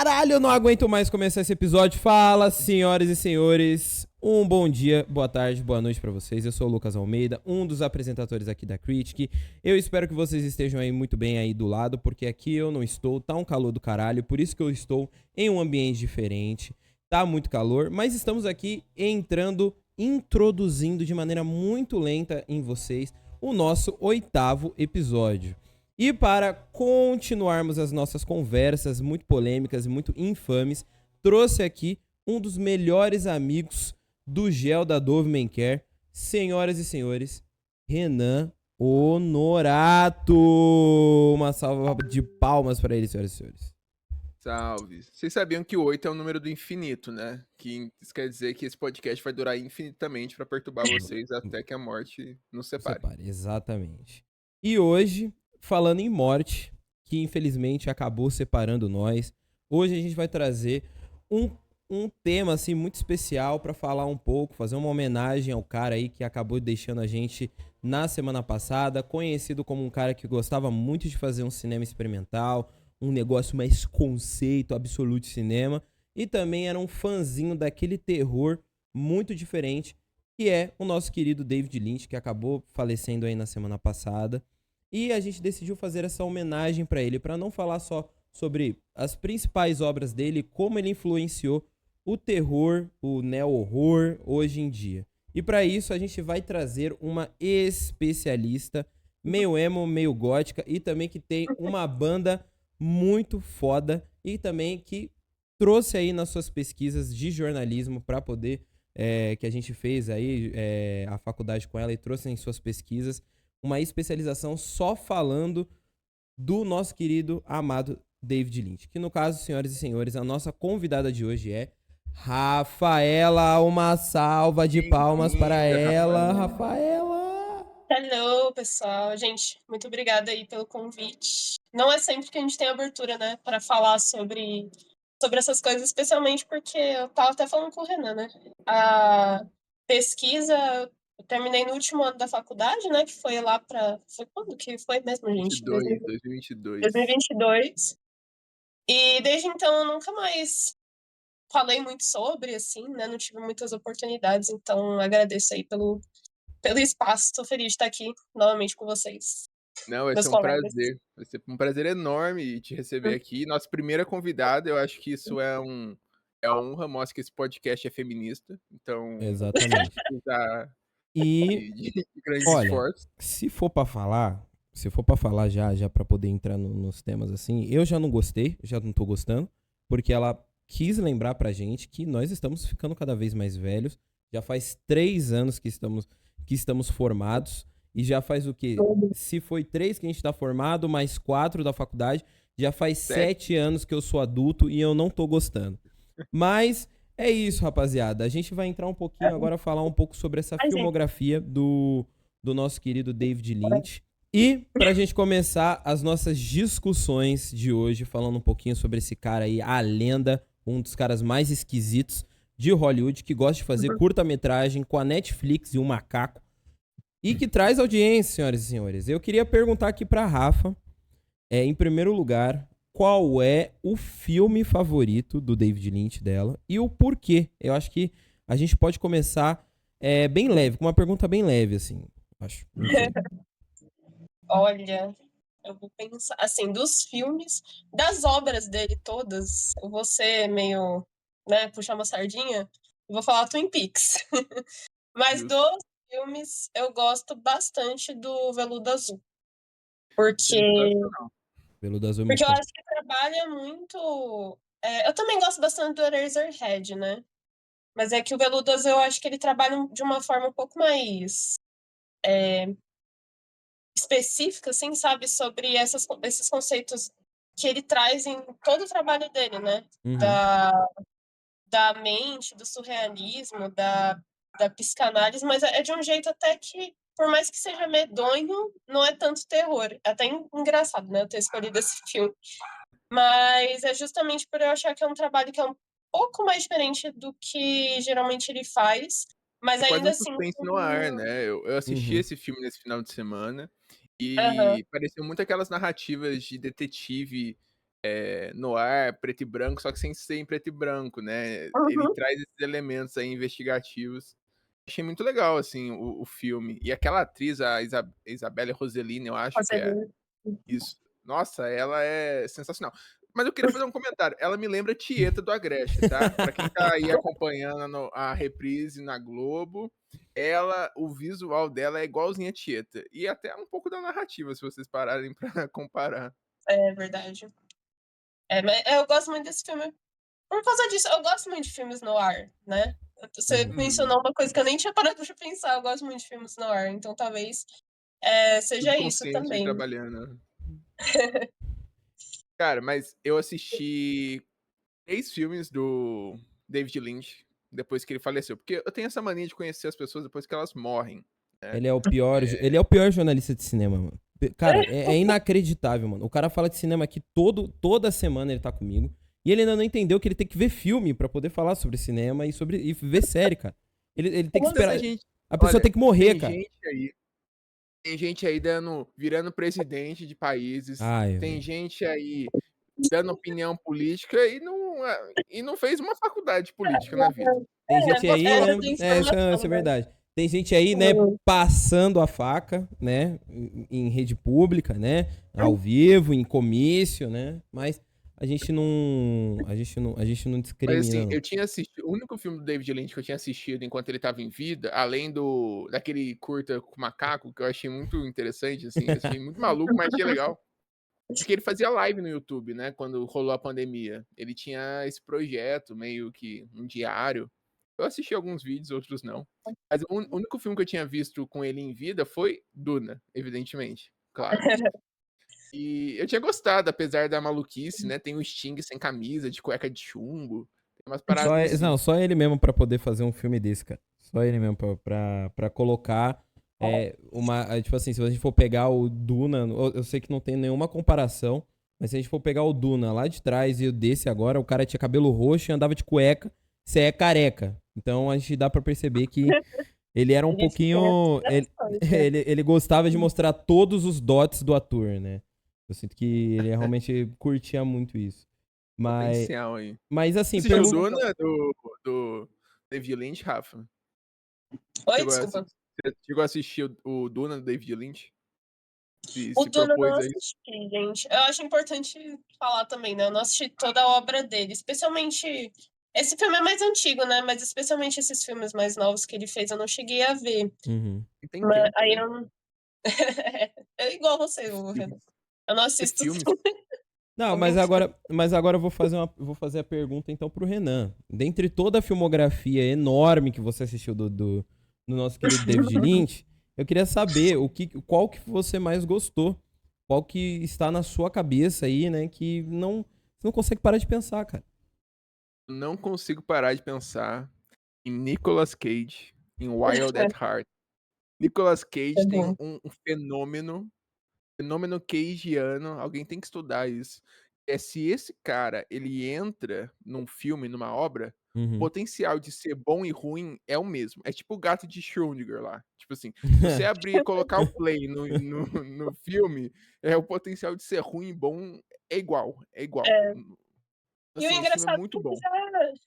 Caralho, eu não aguento mais começar esse episódio. Fala, senhoras e senhores. Um bom dia, boa tarde, boa noite pra vocês. Eu sou o Lucas Almeida, um dos apresentadores aqui da Critic. Eu espero que vocês estejam aí muito bem aí do lado, porque aqui eu não estou, tá um calor do caralho, por isso que eu estou em um ambiente diferente. Tá muito calor, mas estamos aqui introduzindo de maneira muito lenta em vocês o nosso 8º episódio. E para continuarmos as nossas conversas muito polêmicas e muito infames, trouxe aqui um dos melhores amigos do gel da Dove Men Care, senhoras e senhores, Renan Honorato. Uma salva de palmas para ele, senhoras e senhores. Salve. Vocês sabiam que o 8 é o número do infinito, né? Que isso quer dizer que esse podcast vai durar infinitamente pra perturbar vocês até que a morte nos separe. Exatamente. E hoje, falando em morte, que infelizmente acabou separando nós, hoje a gente vai trazer um tema assim muito especial pra falar um pouco, fazer uma homenagem ao cara aí que acabou deixando a gente na semana passada, conhecido como um cara que gostava muito de fazer um cinema experimental, um negócio mais conceito, absoluto de cinema, e também era um fãzinho daquele terror muito diferente, que é o nosso querido David Lynch, que acabou falecendo aí na semana passada. E a gente decidiu fazer essa homenagem para ele, para não falar só sobre as principais obras dele, como ele influenciou o terror, o neo-horror hoje em dia. E para isso a gente vai trazer uma especialista, meio emo, meio gótica, e também que tem uma banda muito foda e também que trouxe aí nas suas pesquisas de jornalismo para poder, que a gente fez aí a faculdade com ela e trouxe em suas pesquisas uma especialização só falando do nosso querido, amado David Lynch. Que no caso, senhoras e senhores, a nossa convidada de hoje é Rafaela. Uma salva de palmas para ela, Rafaela. Hello, pessoal. Gente, muito obrigada aí pelo convite. Não é sempre que a gente tem abertura, né, para falar sobre essas coisas, especialmente porque eu tava até falando com o Renan, né? A pesquisa, eu terminei no último ano da faculdade, né, que foi lá para foi quando que foi mesmo, gente? 2022. 2022. E desde então eu nunca mais falei muito sobre, assim, né? Não tive muitas oportunidades, então agradeço aí pelo espaço. Tô feliz de estar aqui novamente com vocês, Não, vai meus ser um colegas. prazer. Vai ser um prazer enorme te receber aqui. Nossa primeira convidada, eu acho que isso é uma honra, mostra que esse podcast é feminista. Então, Exatamente. precisar E, de grandes olha, esforços. se for pra falar já pra poder entrar nos temas assim, eu já não gostei, já não tô gostando, porque ela quis lembrar pra gente que nós estamos ficando cada vez mais velhos. Já faz 3 anos que estamos formados, e já faz o quê? Se foi 3 que a gente tá formado, mais 4 da faculdade, já faz 7 anos que eu sou adulto e eu não tô gostando. Mas é isso, rapaziada. A gente vai entrar um pouquinho agora, falar um pouco sobre essa filmografia do nosso querido David Lynch. E pra gente começar as nossas discussões de hoje, falando um pouquinho sobre esse cara aí, a lenda, um dos caras mais esquisitos de Hollywood, que gosta de fazer curta-metragem com a Netflix e um macaco, e que traz audiência, senhoras e senhores. Eu queria perguntar aqui pra Rafa, em primeiro lugar, qual é o filme favorito do David Lynch dela e o porquê. Eu acho que a gente pode começar bem leve, com uma pergunta bem leve, assim. Acho. Não sei. Olha, eu vou pensar, assim, dos filmes, das obras dele todas, eu vou ser meio, né, puxar uma sardinha, eu vou falar Twin Peaks. Mas Justo. dos filmes, eu gosto bastante do Veludo Azul, porque Sensacional. Veludo Azul é porque muito eu bom. acho que trabalha muito. Eu também gosto bastante do Eraserhead, né? Mas é que o Veludo Azul eu acho que ele trabalha de uma forma um pouco mais específica, assim, sabe? Sobre esses conceitos que ele traz em todo o trabalho dele, né? Uhum. Da mente, do surrealismo, da psicanálise, mas é de um jeito até que, por mais que seja medonho, não é tanto terror. É até engraçado, né? Eu ter escolhido esse filme. Mas é justamente por eu achar que é um trabalho que é um pouco mais diferente do que geralmente ele faz, mas É quase ainda um assim. suspense no ar, né? Eu assisti Uhum. esse filme nesse final de semana Aham. e pareceu muito aquelas narrativas de detetive noir, preto e branco, só que sem ser em preto e branco, né? Ele Uhum. traz esses elementos aí investigativos. Achei muito legal, assim, o filme. E aquela atriz, a Isabelle Rossellini, eu acho que é Fazendo. isso. Nossa, ela é sensacional. Mas eu queria fazer um comentário. Ela me lembra Tieta do Agreste, tá? Pra quem tá aí acompanhando a reprise na Globo, o visual dela é igualzinho a Tieta. E até um pouco da narrativa, se vocês pararem pra comparar. É verdade. Mas eu gosto muito desse filme. Por causa disso, eu gosto muito de filmes no ar, né? Você Uhum. mencionou uma coisa que eu nem tinha parado pra pensar. Eu gosto muito de filmes no ar, então talvez seja isso Subconsciente aí também. trabalhando. Cara, mas eu assisti 3 filmes do David Lynch depois que ele faleceu. Porque eu tenho essa mania de conhecer as pessoas depois que elas morrem, né? Ele é o pior, ele é o pior jornalista de cinema, mano. Cara, é inacreditável, mano. O cara fala de cinema aqui toda semana ele tá comigo. E ele ainda não entendeu que ele tem que ver filme pra poder falar sobre cinema e ver série, cara. Ele tem que Como esperar. Tanta gente, A pessoa tem olha, que morrer, cara. Tem gente aí virando presidente de países, Ai, tem velho. gente aí dando opinião política e não fez uma faculdade de política na vida. Tem gente aí, Era né? do Isso informação, é né? verdade. Tem gente aí, né, passando a faca, né, em rede pública, né, ao vivo, em comício, né? Mas a gente não Mas discrimina, assim, não. eu tinha assistido. O único filme do David Lynch que eu tinha assistido enquanto ele estava em vida, além daquele curta com macaco, que eu achei muito interessante, assim, eu achei muito maluco, mas achei legal. Porque ele fazia live no YouTube, né? Quando rolou a pandemia. Ele tinha esse projeto, meio que um diário. Eu assisti alguns vídeos, outros não. Mas o único filme que eu tinha visto com ele em vida foi Duna, evidentemente. Claro. E eu tinha gostado, apesar da maluquice, né? Tem o Sting sem camisa, de cueca de chumbo. Tem umas paradas assim. Não, só ele mesmo pra poder fazer um filme desse, cara. Só ele mesmo pra colocar tipo assim, se a gente for pegar o Duna, eu sei que não tem nenhuma comparação, mas se a gente for pegar o Duna lá de trás e o desse agora, o cara tinha cabelo roxo e andava de cueca, você é careca. Então a gente dá pra perceber que ele era um Ele tem pouquinho. aspirações, né? Ele gostava de mostrar todos os dots do ator, né? Eu sinto que ele realmente curtia muito isso. Mas, Potencial aí. mas assim, Assistiu pergunta. Duna do David Lynch, Rafa? Oi, Chegou a, desculpa. você chegou a assistir o Duna do David Lynch? O Se Duna eu não propôs a isso? assisti, gente. Eu acho importante falar também, né? Eu não assisti toda a obra dele, especialmente. Esse filme é mais antigo, né? Mas especialmente esses filmes mais novos que ele fez, eu não cheguei a ver. Uhum. E tem Mas tempo, aí né? eu não. É igual você, Renan. Filmes. Eu não Ter assisto filmes. Não, também. mas agora eu vou fazer a pergunta então pro Renan. Dentre toda a filmografia enorme que você assistiu do nosso querido David Lynch, eu queria saber qual que você mais gostou. Qual que está na sua cabeça aí, né? Que você não consegue parar de pensar, cara. Não consigo parar de pensar em Nicolas Cage, em Wild at Heart. Nicolas É Cage tem bom. um fenômeno cageano, alguém tem que estudar isso. Se esse cara, ele entra num filme, numa obra, o Uhum. potencial de ser bom e ruim é o mesmo. É tipo o gato de Schrödinger lá. Tipo assim, se você abrir e colocar o play no filme, o potencial de ser ruim e bom é igual. É igual. É. E o Assim, esse filme é engraçado é muito que bom.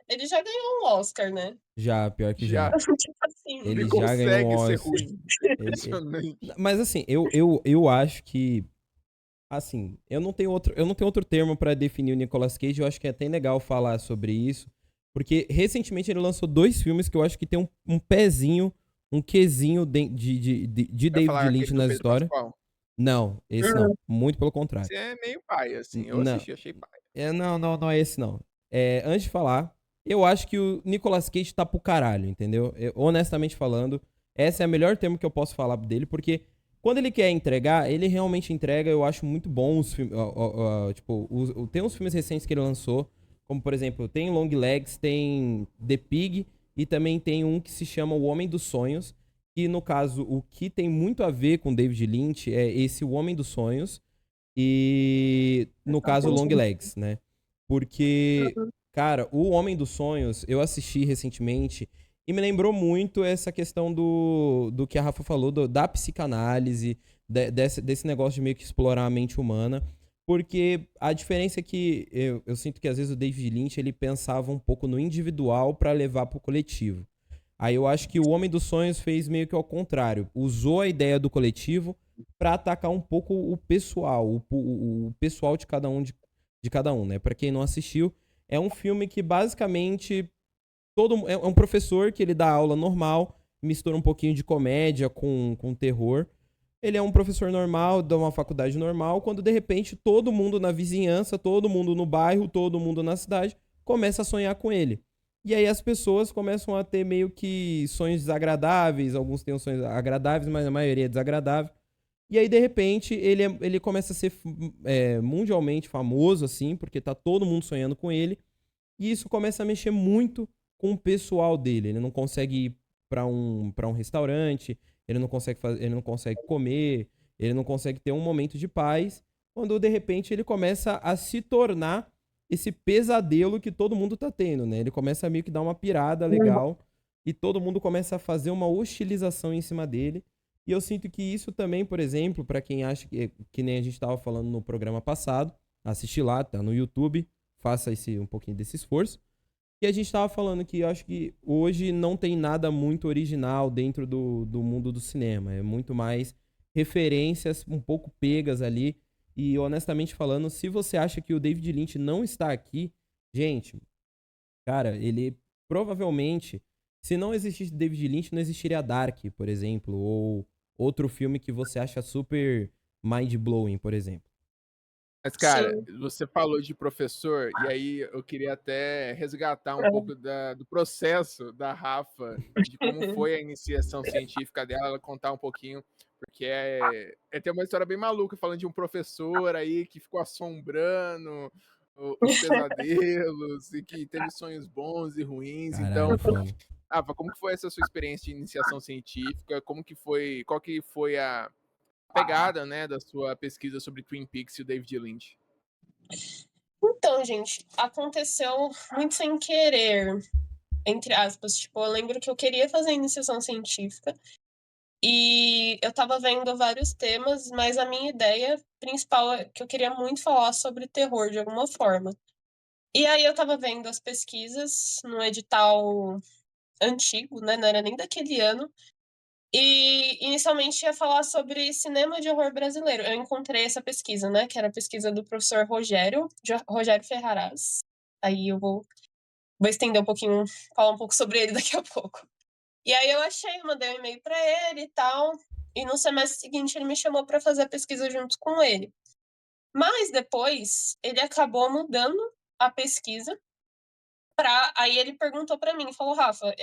ele já ganhou um Oscar, né? Já, pior que já. Já, Tipo assim. ele Ele já ganhou um consegue ser Oscar. ruim. É impressionante. Mas assim, eu acho que assim, eu não tenho outro termo pra definir o Nicolas Cage, eu acho que é até legal falar sobre isso, porque recentemente ele lançou 2 filmes que eu acho que tem um pezinho, um quezinho de Vai David falar aquele Lynch do nas Pedro histórias. Pascoal? Não, esse não, Hum. muito pelo contrário. Você é meio pai, assim. Eu Não, assisti, achei pai. não é esse não. Antes de falar, eu acho que o Nicolas Cage tá pro caralho, entendeu? Honestamente falando, esse é o melhor termo que eu posso falar dele, porque quando ele quer entregar, ele realmente entrega. Eu acho muito bom os filmes. Tipo, tem uns filmes recentes que ele lançou, como por exemplo, tem Long Legs, tem The Pig, e também tem um que se chama O Homem dos Sonhos, que no caso, o que tem muito a ver com David Lynch é esse O Homem dos Sonhos, e no caso, Long Legs, né? Porque, cara, O Homem dos Sonhos, eu assisti recentemente e me lembrou muito essa questão do que a Rafa falou, da psicanálise, desse negócio de meio que explorar a mente humana. Porque a diferença é que eu sinto que às vezes o David Lynch ele pensava um pouco no individual para levar pro coletivo. Aí eu acho que o Homem dos Sonhos fez meio que ao contrário. Usou a ideia do coletivo para atacar um pouco o pessoal, o pessoal de cada um, né? Para quem não assistiu, é um filme que basicamente é um professor que ele dá aula normal, mistura um pouquinho de comédia com terror. Ele é um professor normal, de uma faculdade normal, quando de repente todo mundo na vizinhança, todo mundo no bairro, todo mundo na cidade começa a sonhar com ele. E aí as pessoas começam a ter meio que sonhos desagradáveis, alguns têm sonhos agradáveis, mas a maioria é desagradável. E aí, de repente, ele começa a ser mundialmente famoso, assim, porque tá todo mundo sonhando com ele. E isso começa a mexer muito com o pessoal dele. Ele não consegue ir pra um restaurante, ele não consegue comer, ele não consegue ter um momento de paz, quando de repente ele começa a se tornar esse pesadelo que todo mundo tá tendo, né? Ele começa a meio que dar uma pirada legal e todo mundo começa a fazer uma hostilização em cima dele. E eu sinto que isso também, por exemplo, pra quem acha que nem a gente tava falando no programa passado, assiste lá, tá no YouTube, faça um pouquinho desse esforço. E a gente tava falando que eu acho que hoje não tem nada muito original dentro do mundo do cinema. É muito mais referências um pouco pegas ali. E honestamente falando, se você acha que o David Lynch não está aqui, gente, cara, ele provavelmente, se não existisse David Lynch, não existiria Dark, por exemplo, ou outro filme que você acha super mind-blowing, por exemplo. Mas, cara, Sim. você falou de professor, e aí eu queria até resgatar um pouco do processo da Rafa, de como foi a iniciação científica dela, ela contar um pouquinho, porque tem uma história bem maluca, falando de um professor aí que ficou assombrando os pesadelos, e que teve sonhos bons e ruins. Caralho, Então, foda. Rafa, como que foi essa sua experiência de iniciação científica? Qual que foi a pegada, né, da sua pesquisa sobre Twin Peaks e o David Lynch? Então, gente, aconteceu muito sem querer, entre aspas. Tipo, eu lembro que eu queria fazer iniciação científica e eu tava vendo vários temas, mas a minha ideia principal é que eu queria muito falar sobre terror de alguma forma. E aí eu tava vendo as pesquisas no edital antigo, né? Não era nem daquele ano. E inicialmente ia falar sobre cinema de horror brasileiro. Eu encontrei essa pesquisa, né? Que era a pesquisa do professor Rogério Ferraraz. Aí eu vou estender um pouquinho, falar um pouco sobre ele daqui a pouco. E aí eu achei, mandei um e-mail para ele e tal. E no semestre seguinte ele me chamou para fazer a pesquisa junto com ele. Mas depois ele acabou mudando a pesquisa aí ele perguntou para mim, falou, Rafa,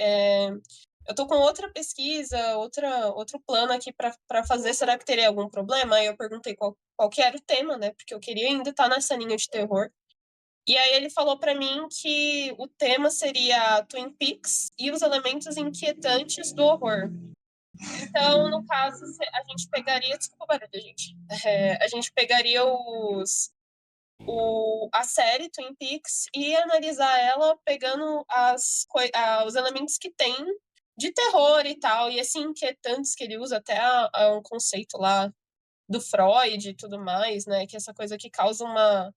eu tô com outra pesquisa, outro plano aqui para fazer, será que teria algum problema? Aí eu perguntei qual que era o tema, né? Porque eu queria ainda estar nessa linha de terror. E aí ele falou para mim que o tema seria Twin Peaks e os elementos inquietantes do horror. Então, no caso, a gente pegaria... Desculpa o barulho, gente. A gente pegaria a série Twin Peaks e analisar ela pegando os elementos que tem de terror e tal, e assim, inquietantes que ele usa até um conceito lá do Freud e tudo mais, né? Que é essa coisa que causa uma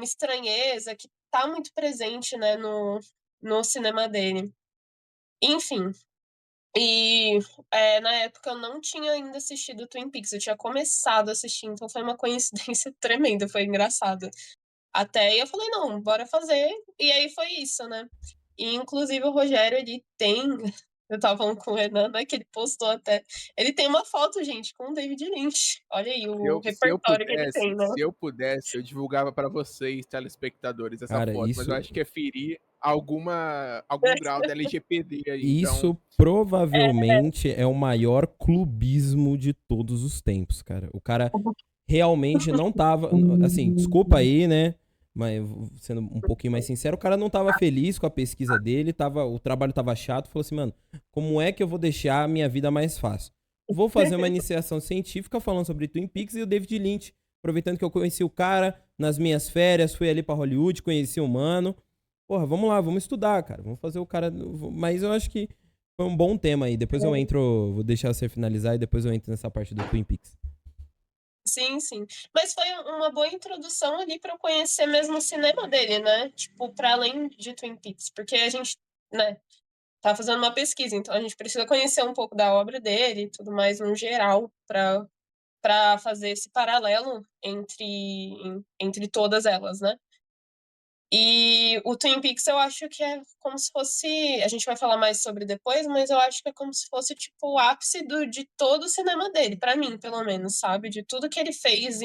estranheza que tá muito presente, né, no cinema dele. Enfim, e na época eu não tinha ainda assistido Twin Peaks, eu tinha começado a assistir, então foi uma coincidência tremenda, foi engraçado. Até aí eu falei, não, bora fazer. E aí foi isso, né? E inclusive o Rogério, ele tem. Eu tava falando com o Renan, né? Que ele postou até. Ele tem uma foto, gente, com o David Lynch. Olha aí o repertório que ele tem, né? Se eu pudesse, eu divulgava para vocês, telespectadores, essa Cara, foto, mas eu acho que é ferir algum grau da LGPD aí, então... isso provavelmente é o maior clubismo de todos os tempos, cara. O cara realmente não tava. Assim, desculpa aí, né? Mas sendo um pouquinho mais sincero, o cara não tava feliz com a pesquisa dele, o trabalho tava chato, falou assim, mano, como é que eu vou deixar a minha vida mais fácil? Vou fazer uma iniciação científica falando sobre Twin Peaks e o David Lynch, aproveitando que eu conheci o cara nas minhas férias, fui ali pra Hollywood, conheci o mano. Porra, vamos lá, vamos estudar, cara. Vamos fazer o cara... Mas eu acho que foi um bom tema aí. Depois eu entro, vou deixar você finalizar e depois eu entro nessa parte do Twin Peaks. Sim, sim. Mas foi uma boa introdução ali para eu conhecer mesmo o cinema dele, né? Tipo, para além de Twin Peaks, porque a gente, né, tá fazendo uma pesquisa, então a gente precisa conhecer um pouco da obra dele e tudo mais no geral para fazer esse paralelo entre todas elas, né? E o Twin Peaks eu acho que é como se fosse. A gente vai falar mais sobre depois, mas eu acho que é como se fosse tipo o ápice de todo o cinema dele, pra mim, pelo menos, sabe? De tudo que ele fez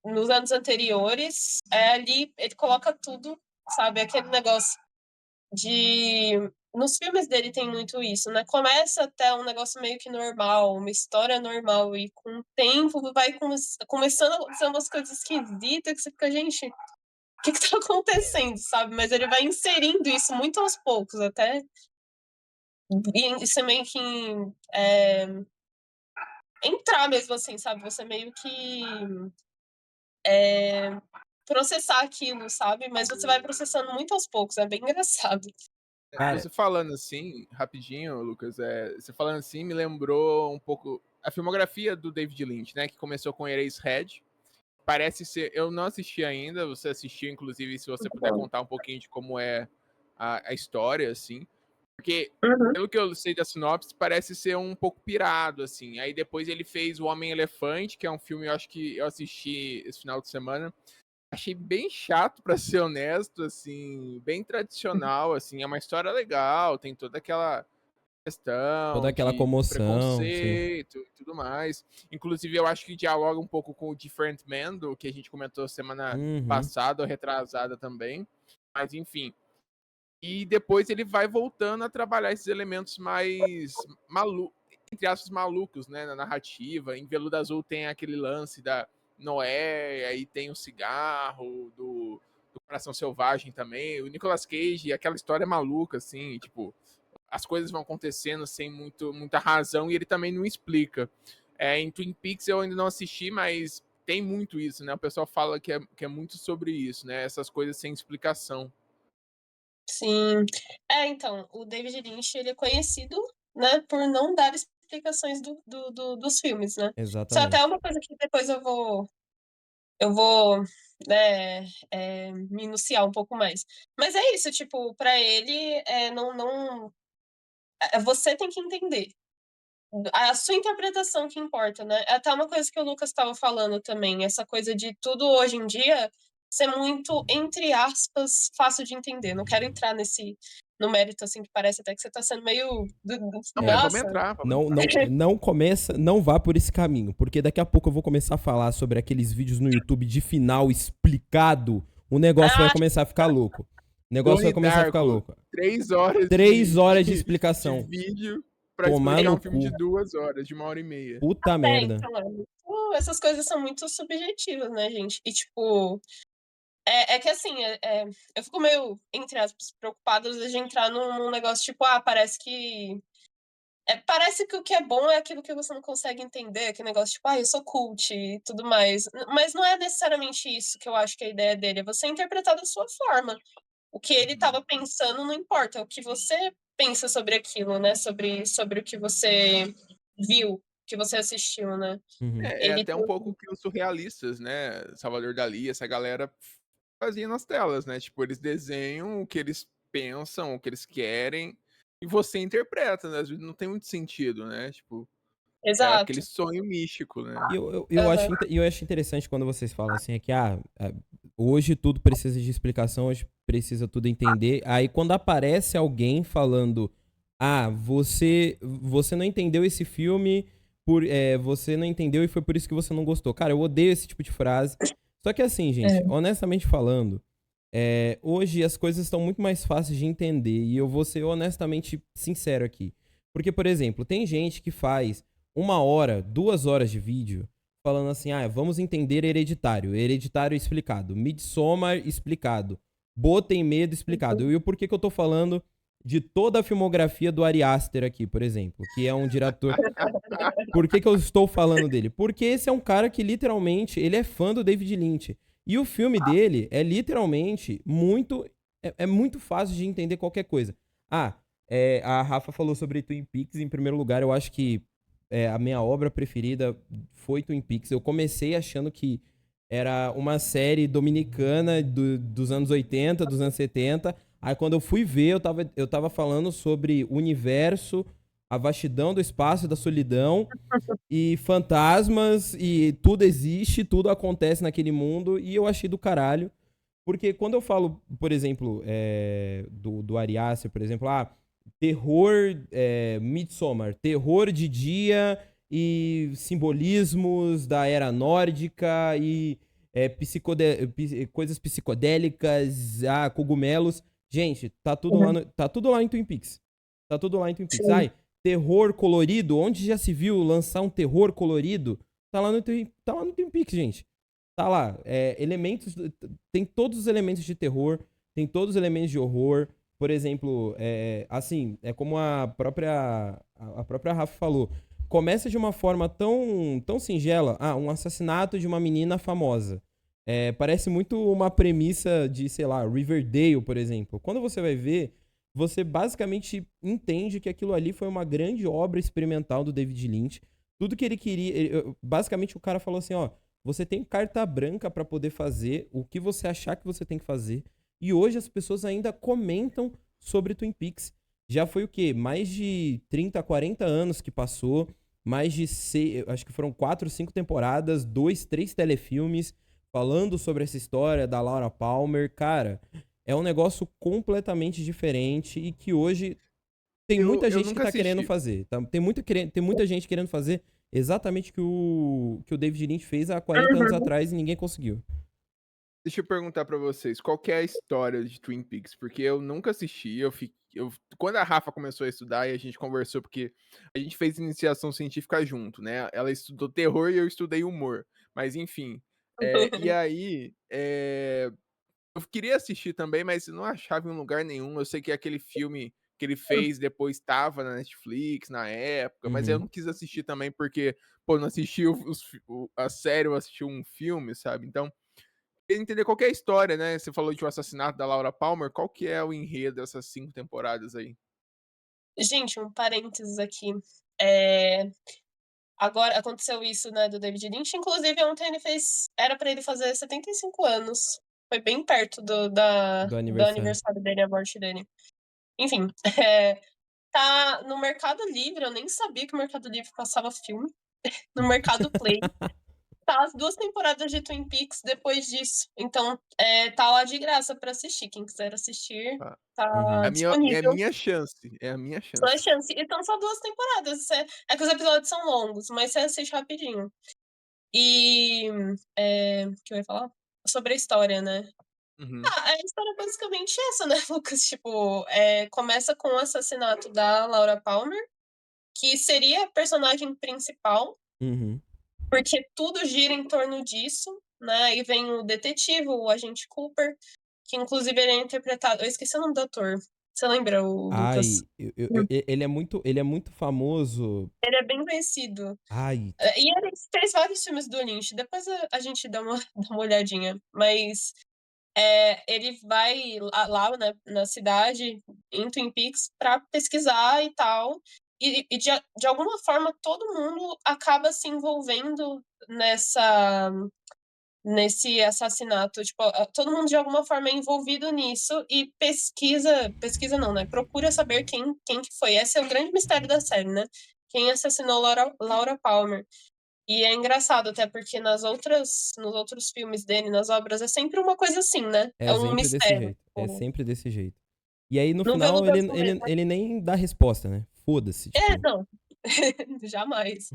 nos anos anteriores, ali ele coloca tudo, sabe? Aquele negócio de. Nos filmes dele tem muito isso, né? Começa até um negócio meio que normal, uma história normal, e com o tempo vai começando a acontecer umas coisas esquisitas que você fica, gente, o que tá acontecendo, sabe? Mas ele vai inserindo isso muito aos poucos, até. E isso é meio que entrar mesmo, assim, sabe? Você meio que processar aquilo, sabe? Mas você vai processando muito aos poucos, é bem engraçado. Cara, Você falando assim, rapidinho, Lucas, você falando assim me lembrou um pouco a filmografia do David Lynch, né? Que começou com Eraserhead. Parece ser. Eu não assisti ainda, você assistiu, inclusive, se você puder Bom. contar um pouquinho de como é a história, assim. Porque, Uhum. pelo que eu sei da sinopse, parece ser um pouco pirado, assim. Aí depois ele fez O Homem-Elefante, que é um filme, eu acho que eu assisti esse final de semana. Achei bem chato, pra ser honesto, assim, bem tradicional, assim. É uma história legal, tem toda aquela toda questão aquela de comoção, sim. preconceito e tudo mais. Inclusive, eu acho que dialoga um pouco com o Different Man, do que a gente comentou semana Uhum. passada ou retrasada também. Mas, enfim. E depois ele vai voltando a trabalhar esses elementos mais entre aspas, malucos, né, na narrativa. Em Veludo Azul tem aquele lance da Noé, aí tem o cigarro, do Coração Selvagem também. O Nicolas Cage, aquela história maluca, assim, tipo, as coisas vão acontecendo sem muita razão e ele também não explica. Em Twin Peaks eu ainda não assisti, mas tem muito isso, né? O pessoal fala que é muito sobre isso, né? Essas coisas sem explicação. Sim. Então, o David Lynch, ele é conhecido, né, por não dar explicações dos filmes, né? Isso é até Exatamente. uma coisa que depois eu vou, né, minuciar um pouco mais. Mas é isso, tipo, pra ele, você tem que entender. A sua interpretação que importa, né? É até uma coisa que o Lucas estava falando também, essa coisa de tudo hoje em dia ser muito, entre aspas, fácil de entender. Não quero entrar no mérito, assim, que parece até que você está sendo meio. Não, mas vamos Nossa! entrar, vamos Não, entrar. não, não começa, não vá por esse caminho, porque daqui a pouco eu vou começar a falar sobre aqueles vídeos no YouTube de final explicado, o negócio vai Ah, começar a ficar louco. O negócio vai Doni começar a ficar Darko, louco. 3 horas 3 horas de de explicação. vídeo pra Tomar explicar no um filme de cu. 2 horas, de 1 hora e meia. Puta merda. então, essas coisas são muito subjetivas, né, gente? E, tipo, é que assim, eu fico meio, entre aspas, preocupada às vezes de entrar num negócio tipo, parece que. Parece que o que é bom é aquilo que você não consegue entender, aquele negócio tipo, eu sou cult e tudo mais. Mas não é necessariamente isso que eu acho que é a ideia dele, é você interpretar da sua forma. O que ele estava pensando não importa, é o que você pensa sobre aquilo, né? Sobre o que você viu, que você assistiu, né? Uhum. É Ele até um pouco que os surrealistas, né? Salvador Dali, essa galera fazia nas telas, né? Tipo, eles desenham o que eles pensam, o que eles querem, e você interpreta, né? Às vezes não tem muito sentido, né? Tipo, é aquele Exato. sonho místico, né? E eu Aham. acho interessante quando vocês falam assim, é que hoje tudo precisa de explicação, hoje precisa tudo entender. Aí quando aparece alguém falando, você não entendeu esse filme, você não entendeu e foi por isso que você não gostou. Cara, eu odeio esse tipo de frase. Só que assim, gente, É. honestamente falando, hoje as coisas estão muito mais fáceis de entender e eu vou ser honestamente sincero aqui. Porque, por exemplo, tem gente que faz 1 hora, 2 horas de vídeo falando assim, vamos entender Hereditário. Hereditário explicado. Midsommar explicado. Botem Medo explicado. E o porquê que eu tô falando de toda a filmografia do Ari Aster aqui, por exemplo, que é um diretor... Por que eu estou falando dele? Porque esse é um cara que literalmente, ele é fã do David Lynch. E o filme dele é literalmente muito... É muito fácil de entender qualquer coisa. A Rafa falou sobre Twin Peaks. Em primeiro lugar, eu acho que a minha obra preferida foi Twin Peaks. Eu comecei achando que era uma série dominicana dos anos 80, dos anos 70. Aí quando eu fui ver, eu tava falando sobre o universo, a vastidão do espaço e da solidão, e fantasmas, e tudo existe, tudo acontece naquele mundo, e eu achei do caralho. Porque quando eu falo, por exemplo, do Ari Aster, por exemplo, terror Midsommar, terror de dia e simbolismos da era nórdica e coisas psicodélicas, cogumelos. Gente, tá tudo lá em Twin Peaks. Tá tudo lá em Twin Peaks. Sim. Terror colorido, onde já se viu lançar um terror colorido? Tá lá no Twin Peaks, gente. Tá lá, elementos, tem todos os elementos de terror, tem todos os elementos de horror. Por exemplo, assim, é como a própria Rafa falou. Começa de uma forma tão singela. Um assassinato de uma menina famosa. Parece muito uma premissa de, sei lá, Riverdale, por exemplo. Quando você vai ver, você basicamente entende que aquilo ali foi uma grande obra experimental do David Lynch. Tudo que ele queria. Basicamente, o cara falou assim: ó, você tem carta branca pra poder fazer o que você achar que você tem que fazer. E hoje as pessoas ainda comentam sobre Twin Peaks. Já foi o quê? Mais de 30, 40 anos que passou. Mais de acho que foram 4, 5 temporadas, 2, 3 telefilmes falando sobre essa história da Laura Palmer. Cara, é um negócio completamente diferente e que hoje tem muita Eu gente que nunca tá querendo assisti. fazer. Tá? Tem muita gente querendo fazer exatamente o que o David Lynch fez há 40 anos Uhum. atrás e ninguém conseguiu. Deixa eu perguntar pra vocês, qual que é a história de Twin Peaks? Porque eu nunca assisti, quando a Rafa começou a estudar e a gente conversou, porque a gente fez iniciação científica junto, né? Ela estudou terror e eu estudei humor. Mas enfim. E aí, eu queria assistir também, mas não achava em lugar nenhum. Eu sei que aquele filme que ele fez depois estava na Netflix na época, mas eu Uhum. não quis assistir também porque, pô, não assisti a série, eu assisti um filme, sabe? Então, queria entender qual que é a história, né? Você falou de o assassinato da Laura Palmer, qual que é o enredo dessas 5 temporadas aí? Gente, um parênteses aqui. É, agora aconteceu isso, né, do David Lynch. Inclusive, ontem ele fez. Era pra ele fazer 75 anos. Foi bem perto Do do aniversário. aniversário dele, a morte dele. Enfim, é, tá no Mercado Livre. Eu nem sabia que o Mercado Livre passava filme. No Mercado Play. Tá as 2 temporadas de Twin Peaks depois disso. Então, tá lá de graça pra assistir. Quem quiser assistir, Ah, tá Uhum. é a disponível. minha chance, é a minha Só a chance. chance. Então, só 2 temporadas. Que os episódios são longos, mas você assiste rapidinho. E. O que eu ia falar? Sobre a história, né? Uhum. A história é basicamente essa, né, Lucas? Tipo, começa com o assassinato da Laura Palmer, que seria a personagem principal, Uhum. porque tudo gira em torno disso, né? E vem o detetive, o agente Cooper, que inclusive ele é interpretado. Eu esqueci o nome do ator. Você lembra, o Lucas? Ele é muito famoso. Ele é bem conhecido. Ai, E ele fez vários filmes do Lynch. Depois a gente dá uma, dá uma olhadinha. Mas ele vai lá, né, na cidade, em Twin Peaks, pra pesquisar e tal. E de alguma forma todo mundo acaba se envolvendo nesse assassinato. Tipo, todo mundo de alguma forma é envolvido nisso e pesquisa não, né? Procura saber quem que foi. Esse é o grande mistério da série, né? Quem assassinou Laura Palmer. E é engraçado até porque nos outros filmes dele, nas obras, é sempre uma coisa assim, né? É é um sempre desse mistério. jeito. É Tipo, sempre desse jeito. E aí no no final Veludo Azul mesmo. ele nem dá resposta, né? Foda-se, tipo. Não. Jamais.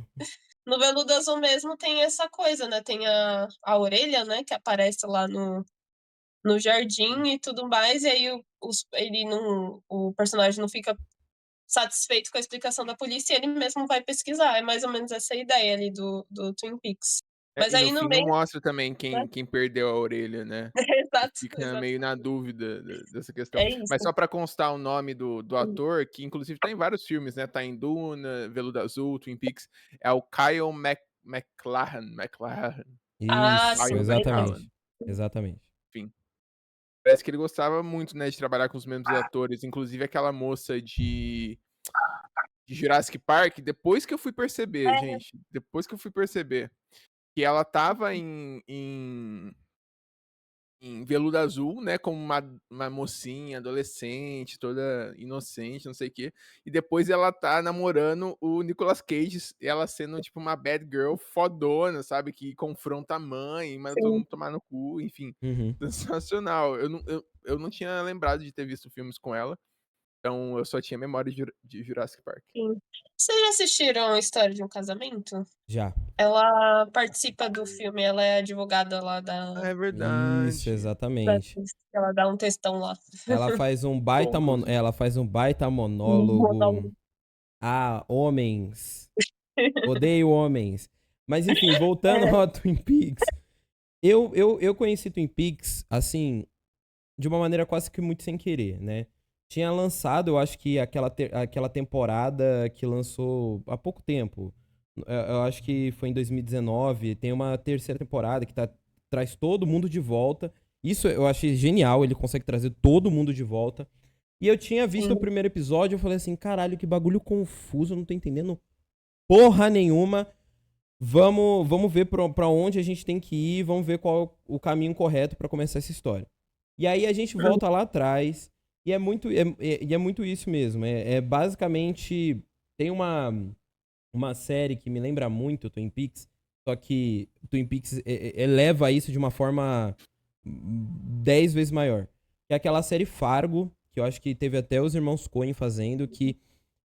No Veludo Azul mesmo tem essa coisa, né? Tem a orelha, né? Que aparece lá no jardim e tudo mais, e aí o personagem não fica satisfeito com a explicação da polícia e ele mesmo vai pesquisar. É mais ou menos essa a ideia ali do Twin Peaks. Mas E no aí no fim não meio, mostra também né? quem perdeu a orelha, né? Você Exato, fica exato. meio na dúvida dessa questão. É Mas isso. só pra constar o nome do ator, que inclusive tá em vários filmes, né? Tá em Duna, Veludo Azul, Twin Peaks, é o Kyle MacLachlan. Ah, Isso, sim, Kyle ele MacLachlan, exatamente. Exatamente. enfim. Parece que ele gostava muito, né, de trabalhar com os mesmos atores, inclusive aquela moça de de Jurassic Park, depois que eu fui perceber, É, gente, depois que eu fui perceber que ela estava em Veludo Azul, né, como uma mocinha, adolescente, toda inocente, não sei o quê, e depois ela tá namorando o Nicolas Cage, ela sendo, tipo, uma bad girl fodona, sabe, que confronta a mãe, manda todo sim. mundo tomar no cu, enfim, Uhum. sensacional. Eu não tinha lembrado de ter visto filmes com ela, então eu só tinha memória de Jurassic Park. Sim. Vocês já assistiram História de um Casamento? Já. Ela participa do filme, ela é advogada lá Ah, é Isso, verdade. exatamente. ela dá um textão lá. Bom, inclusive. Ela faz um baita monólogo. Monólogo. Ah, homens. Odeio homens. Mas enfim, voltando É, ao Twin Peaks. Eu conheci Twin Peaks, assim, de uma maneira quase que muito sem querer, né? Tinha lançado, eu acho que aquela temporada que lançou há pouco tempo. Eu acho que foi em 2019. Tem uma terceira temporada que traz todo mundo de volta. Isso eu achei genial, ele consegue trazer todo mundo de volta. E eu tinha visto o sim. primeiro episódio, eu falei assim, caralho, que bagulho confuso, eu não tô entendendo porra nenhuma. Vamos ver pra onde a gente tem que ir, vamos ver qual é o caminho correto pra começar essa história. E aí a gente volta lá atrás, e é muito isso mesmo. É basicamente. Tem uma série que me lembra muito Twin Peaks, só que Twin Peaks eleva isso de uma forma 10 vezes maior. Que é aquela série Fargo, que eu acho que teve até os irmãos Coen fazendo, que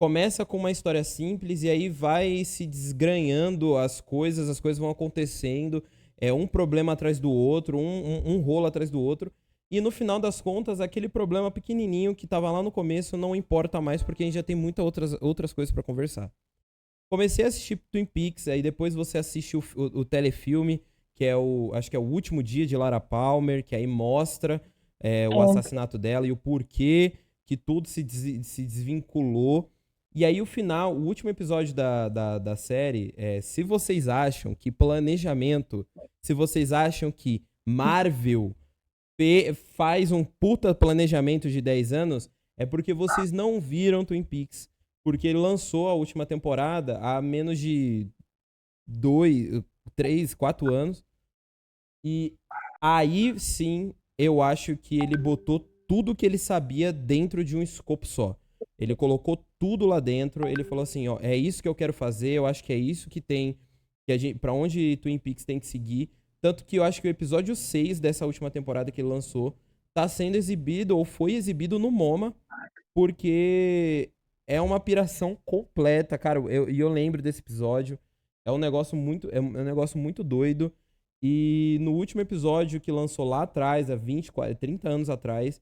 começa com uma história simples e aí vai se desgranhando as coisas vão acontecendo, é um problema atrás do outro, um rolo atrás do outro. E no final das contas, aquele problema pequenininho que tava lá no começo não importa mais porque a gente já tem muitas outras coisas pra conversar. Comecei a assistir Twin Peaks, aí depois você assiste o telefilme, que é acho que é o último dia de Lara Palmer, que aí mostra o assassinato dela e o porquê que tudo se desvinculou. E aí o final, o último episódio da série, se vocês acham que planejamento, se vocês acham que Marvel faz um puta planejamento de 10 anos, é porque vocês não viram Twin Peaks. Porque ele lançou a última temporada há menos de 2, 3, 4 anos. E aí sim, eu acho que ele botou tudo que ele sabia dentro de um escopo só. Ele colocou tudo lá dentro, ele falou assim, ó, é isso que eu quero fazer, eu acho que é isso que tem, que a gente, pra onde Twin Peaks tem que seguir. Tanto que eu acho que o episódio 6 dessa última temporada que ele lançou tá sendo exibido, ou foi exibido no MoMA, porque é uma piração completa, cara. E eu lembro desse episódio. É um negócio muito doido. E no último episódio que lançou lá atrás, há 20, 40, 30 anos atrás,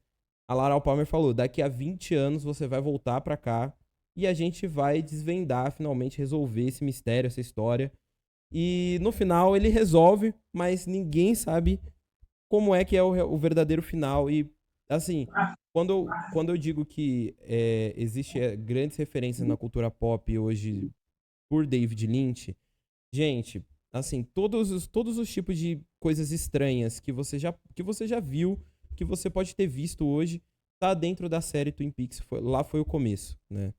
a Lara Palmer falou: daqui a 20 anos você vai voltar pra cá e a gente vai desvendar, finalmente resolver esse mistério, essa história. E no final ele resolve, mas ninguém sabe como é que é o verdadeiro final. E, assim, quando eu digo que existe grandes referências na cultura pop hoje por David Lynch, gente, assim, todos os tipos de coisas estranhas que você já viu, que você pode ter visto hoje, tá dentro da série Twin Peaks. Lá foi o começo, né?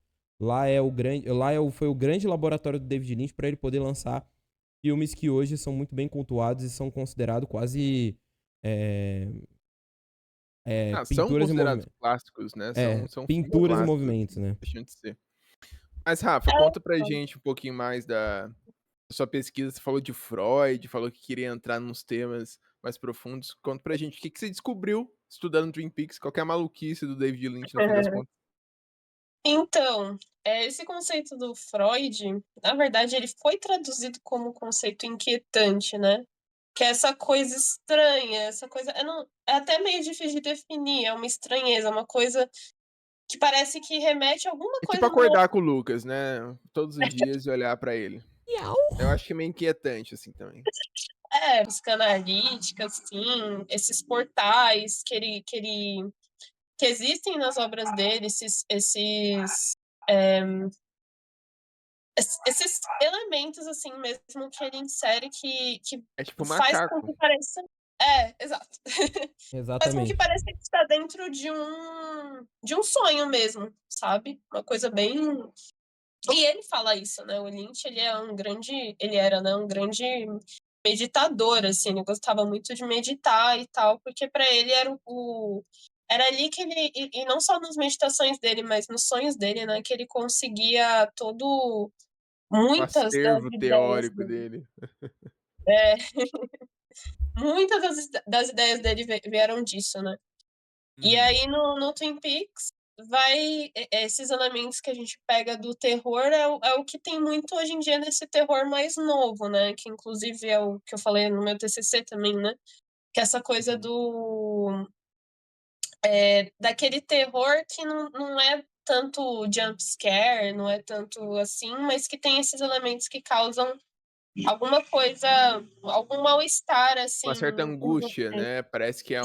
Foi o grande laboratório do David Lynch para ele poder lançar filmes que hoje são muito bem cultuados e são considerados quase é, São pinturas em considerados movimento. clássicos, né? São filmes Pinturas em clássicos, movimentos, né? deixam de ser. Mas, Rafa, conta pra gente um pouquinho mais da sua pesquisa. Você falou de Freud, falou que queria entrar nos temas mais profundos. Conta pra gente o que você descobriu estudando Twin Peaks, qual que é a maluquice do David Lynch, no fim das contas. Então, esse conceito do Freud, na verdade, ele foi traduzido como conceito inquietante, né? Que é essa coisa estranha, essa coisa. É até meio difícil de definir, é uma estranheza, uma coisa que parece que remete a alguma É tipo coisa no acordar com o Lucas, né? Todos os dias e olhar pra ele. Miau. Eu acho que é meio inquietante, assim, também. psicanalítica, assim, esses portais que existem nas obras dele, esses elementos, assim, mesmo que ele insere que É tipo faz com macaco. que pareça. Exato. Faz com que Exatamente. pareça que está dentro de um sonho mesmo, sabe? Uma coisa bem E ele fala isso, né? O Lynch, ele era, né, um grande meditador, assim, ele gostava muito de meditar e tal, porque para ele era ali que ele, e não só nas meditações dele, mas nos sonhos dele, né, que ele conseguia O muitas das acervo ideias teórico dele. dele. É, muitas das ideias dele vieram disso, né? E Uhum. aí no Twin Peaks esses elementos que a gente pega do terror é o que tem muito hoje em dia nesse terror mais novo, né? Que inclusive é o que eu falei no meu TCC também, né? Que é essa coisa daquele terror que não é tanto jump scare, não é tanto assim, mas que tem esses elementos que causam alguma coisa, algum mal-estar, Uma assim, certa em angústia, você. né, parece que é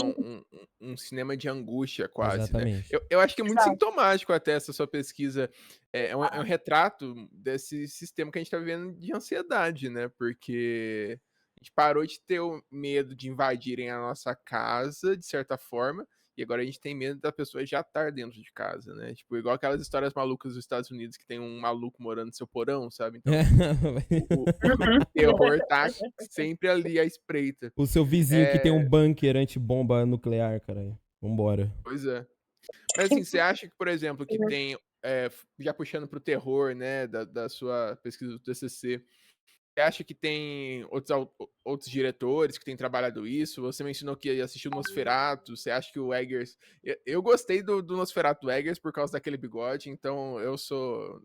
um cinema de angústia quase, né. Exatamente. Eu acho que é muito Exato. sintomático até essa sua pesquisa, é um retrato desse sistema que a gente tá vivendo de ansiedade, né, porque a gente parou de ter o medo de invadirem a nossa casa, de certa forma, e agora a gente tem medo da pessoa já estar dentro de casa, né, tipo, igual aquelas histórias malucas dos Estados Unidos que tem um maluco morando no seu porão, sabe, então o Uhum. terror tá sempre ali à espreita. O seu vizinho que tem um bunker antibomba nuclear, caralho. Vambora. Pois é. Mas assim, você acha que, por exemplo, que tem, já puxando para o terror, né, da sua pesquisa do TCC, você acha que tem outros diretores que têm trabalhado isso? Você mencionou que assistiu Nosferatu, você acha que o Eggers... Eu gostei do Nosferatu do Eggers por causa daquele bigode, então eu sou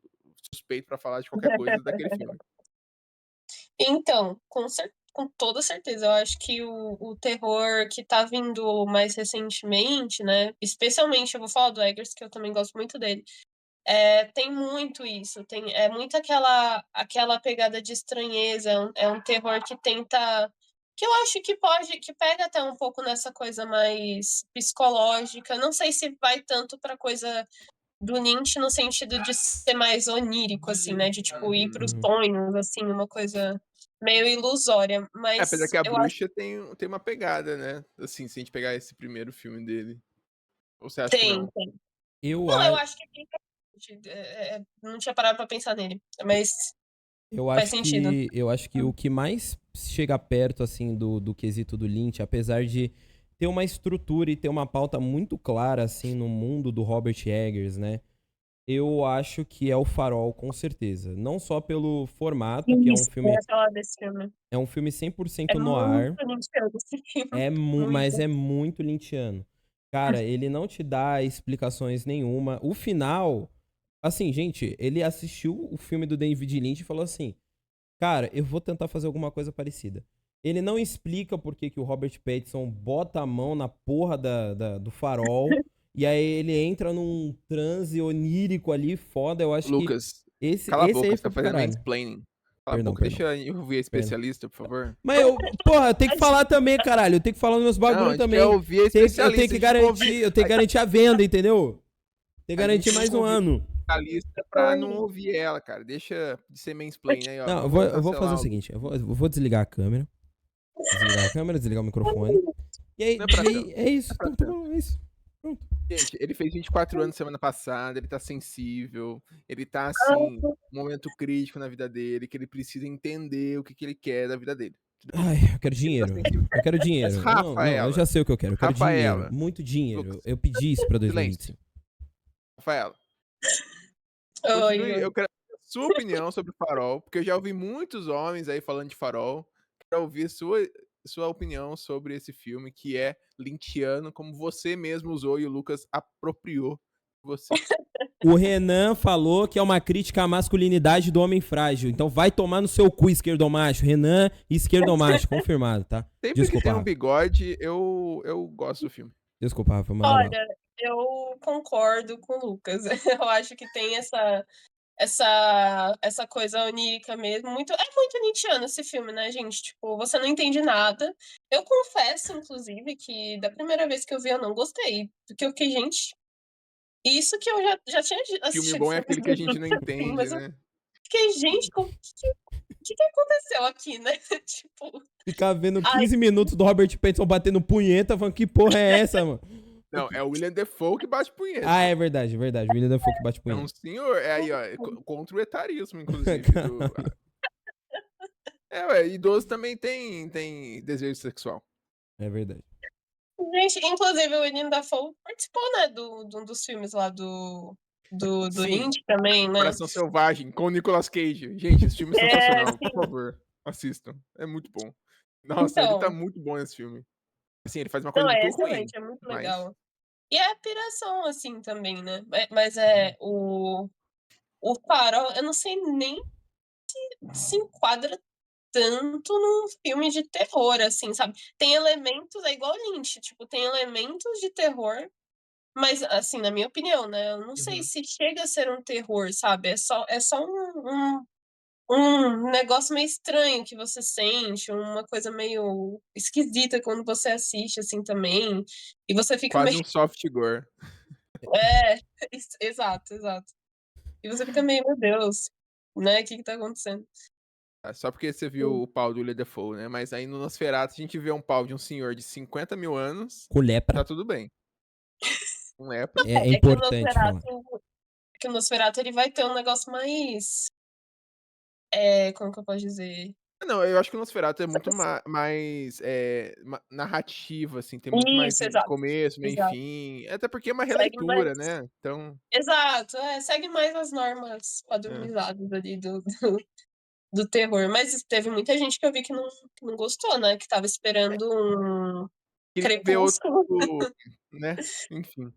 suspeito para falar de qualquer coisa daquele filme. Então, com toda certeza, eu acho que o terror que tá vindo mais recentemente, né? Especialmente, eu vou falar do Eggers, que eu também gosto muito dele. Tem muito isso, é muito aquela pegada de estranheza, é um terror que tenta. Que eu acho que pega até um pouco nessa coisa mais psicológica. Não sei se vai tanto pra coisa do Lynch no sentido de ser mais onírico, assim, né? De, tipo, ir pros Uhum. sonhos, assim, uma coisa meio ilusória. Apesar Mas que a eu acho bruxa tem uma pegada, né? Assim, se a gente pegar esse primeiro filme dele. Ou você que acha que tem, não? tem. Eu, Não, eu a... acho que tem. Não tinha parado pra pensar nele, mas eu faz acho sentido. que eu acho que o que mais chega perto assim do quesito do Lynch, apesar de ter uma estrutura e ter uma pauta muito clara assim no mundo do Robert Eggers, né? Eu acho que é o Farol com certeza, não só pelo formato, que Isso, eu ia falar desse filme. é um filme É 100% muito noir, lynchiano esse filme. mas Muito. é muito lynchiano. Cara, ele não te dá explicações nenhuma. O final, assim, gente, ele assistiu o filme do David Lynch e falou assim: cara, eu vou tentar fazer alguma coisa parecida. Ele não explica por que o Robert Pattinson bota a mão na porra do farol. E aí ele entra num transe onírico ali, foda. Eu acho que Lucas, esse, cala a esse aí boca, você foi tá pro fazendo caralho. mansplaining. Cala a Perdão, boca, perdão, deixa eu ouvir a perdão. especialista, por favor. Mas porra, eu tenho que falar também, caralho. Eu tenho que falar nos meus Não, a bagulho gente quer também. ouvir a Eu tenho especialista, que a gente não ouvir. garantir, eu tenho que garantir a venda, entendeu? Tem que A garantir gente mais não um ouviu ano. a especialista pra não ouvir ela, cara. Deixa de ser mansplaining aí, ó. Não, Vamos eu vou fazer cancelar o o Lucas. seguinte, eu vou desligar a câmera. Desligar a câmera, desligar o microfone. Não é pra E aí tanto, é isso. não é pra Então tá tanto. bom, é isso. Pronto. Gente, ele fez 24 anos semana passada, ele tá sensível, ele tá, assim, num momento crítico na vida dele, que ele precisa entender o que ele quer da vida dele, entendeu? Ai, eu Por quero isso que ele tá dinheiro. sensível. Eu quero Mas dinheiro. Não, não, eu já Rafaela, sei o que eu quero. Eu quero dinheiro. Rafaela, Muito dinheiro. Lucas, Eu pedi isso pra silêncio. 2025. Rafaela, Oi, eu oi. quero a sua opinião sobre o Farol, porque eu já ouvi muitos homens aí falando de Farol. Quero ouvir sua opinião sobre esse filme que é lynchiano, como você mesmo usou e o Lucas apropriou de você. O Renan falou que é uma crítica à masculinidade do homem frágil. Então vai tomar no seu cu, esquerdomacho. Renan, esquerdomacho. Confirmado, tá? Sempre que Desculpa, tem um Rafa. bigode, eu gosto do filme. Desculpa, Rafa. Manda bala. Olha, eu concordo com o Lucas. Eu acho que tem essa coisa onírica mesmo. É muito Nietzscheano esse filme, né, gente? Tipo, você não entende nada. Eu confesso, inclusive, que da primeira vez que eu vi eu não gostei. Porque eu fiquei, gente, isso que eu já tinha Filme assistido bom é filmes aquele que do a gente não assim, entende, mas eu né? fiquei, gente, o que aconteceu aqui, né? Tipo, Ficar vendo ai, 15 minutos do Robert Pattinson batendo punheta, falando que porra é essa, mano? Não, é o William Dafoe que bate punheta. Ah, é verdade. William Dafoe que bate É um punheta. senhor. É aí, ó. Contra o etarismo, inclusive. Ué, idoso também tem desejo sexual. É verdade. Gente, inclusive o William Dafoe participou, né, de um dos filmes lá do Sim. Indy também, né? Coração Selvagem, com o Nicolas Cage. Gente, esse filme é sensacional. Por favor, assistam. É muito bom. Nossa, ele tá Então, muito bom nesse filme. Assim, ele faz uma não, coisa é muito ruim, excelente, é muito mas legal. E é a piração, assim, também, né? Mas é o Farol, eu não sei nem se enquadra tanto num filme de terror, assim, sabe? Tem elementos, é igual Lynch, tipo, tem elementos de terror, mas, assim, na minha opinião, né? Eu não sei se chega a ser um terror, sabe? É só um negócio meio estranho que você sente, uma coisa meio esquisita quando você assiste, assim, também. E você fica quase meio. um soft gore. É, exato, exato. E você fica meio, meu Deus, né? O que tá acontecendo? Só porque você viu o pau do William Dafoe, né? Mas aí no Nosferatu a gente vê um pau de um senhor de 50 mil anos, Com lepra. tá tudo bem. Um lepra. É É que o importante falar. Nosferatu ele vai ter um negócio mais. Como que eu posso dizer? Não, eu acho que o Nosferatu é muito mais narrativa, assim, tem muito mais Isso, exato. começo, meio e Exato. fim. Até porque é uma Segue releitura, mais. né? Então. Exato, segue mais as normas É. padronizadas ali do terror. Mas teve muita gente que eu vi que não gostou, né? Que tava esperando um Queria ver outro, Crepúsculo. né? Enfim.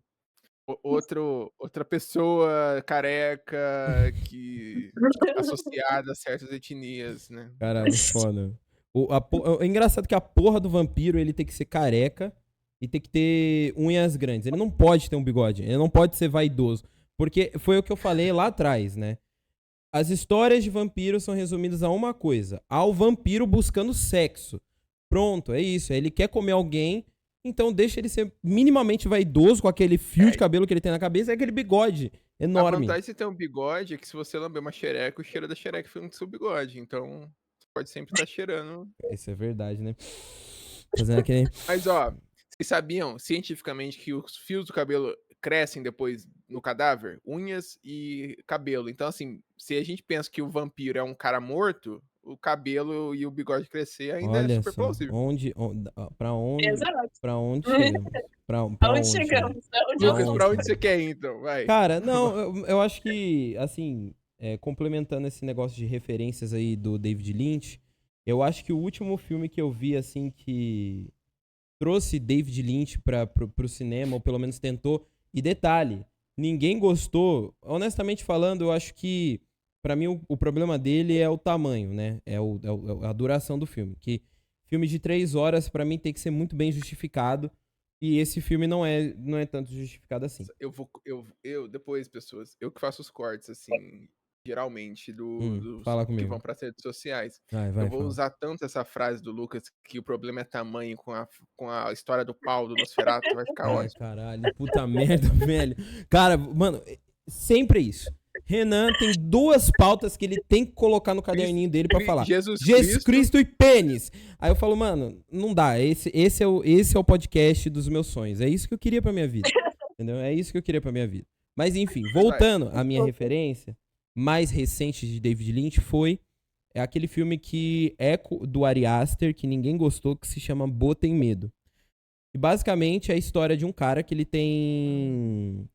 Outra pessoa careca que associada a certas etnias, né? Caralho, foda. É engraçado que a porra do vampiro ele tem que ser careca e tem que ter unhas grandes. Ele não pode ter um bigode. Ele não pode ser vaidoso. Porque foi o que eu falei lá atrás, né? As histórias de vampiro são resumidas a uma coisa: ao vampiro buscando sexo. Pronto, é isso. Ele quer comer alguém, então deixa ele ser minimamente vaidoso com aquele fio de cabelo que ele tem na cabeça e aquele bigode A enorme. vantagem de você ter um bigode é que se você lamber uma xereca, o cheiro da xereca fica no seu bigode. Então, você pode sempre estar cheirando. Isso é verdade, né? Fazendo aquele. Mas, ó, vocês sabiam cientificamente que os fios do cabelo crescem depois no cadáver? Unhas e cabelo. Então, assim, se a gente pensa que o vampiro é um cara morto, o cabelo e o bigode crescer ainda é Olha super só, plausível. pra onde, Exato. pra onde chegamos? Pra Aonde onde chegamos? Onde Lucas, eu pra fui? onde você quer ir, então? Vai. Cara, não, eu acho que, assim, complementando esse negócio de referências aí do David Lynch, eu acho que o último filme que eu vi, assim, que trouxe David Lynch pro cinema, ou pelo menos tentou, e detalhe, ninguém gostou, honestamente falando, eu acho que, pra mim, o problema dele é o tamanho, né? A duração do filme, que filme de 3 horas, pra mim, tem que ser muito bem justificado, e esse filme não é tanto justificado assim. Eu depois, pessoas, eu que faço os cortes, assim, geralmente, dos Fala que comigo. vão para redes sociais. Vai, Eu vou fala. usar tanto essa frase do Lucas que o problema é tamanho com a história do pau do Nosferatu, vai ficar Ai, ótimo. caralho, puta merda, velho. Cara, mano, sempre é isso. Renan tem 2 pautas que ele tem que colocar no caderninho dele pra falar. Jesus Cristo e pênis. Aí eu falo, mano, não dá. Esse é o podcast dos meus sonhos. É isso que eu queria pra minha vida. Entendeu? É isso que eu queria pra minha vida. Mas enfim, voltando à minha referência mais recente de David Lynch foi aquele filme que é do Ari Aster, que ninguém gostou, que se chama Boa Tem Medo. E basicamente é a história de um cara que ele tem...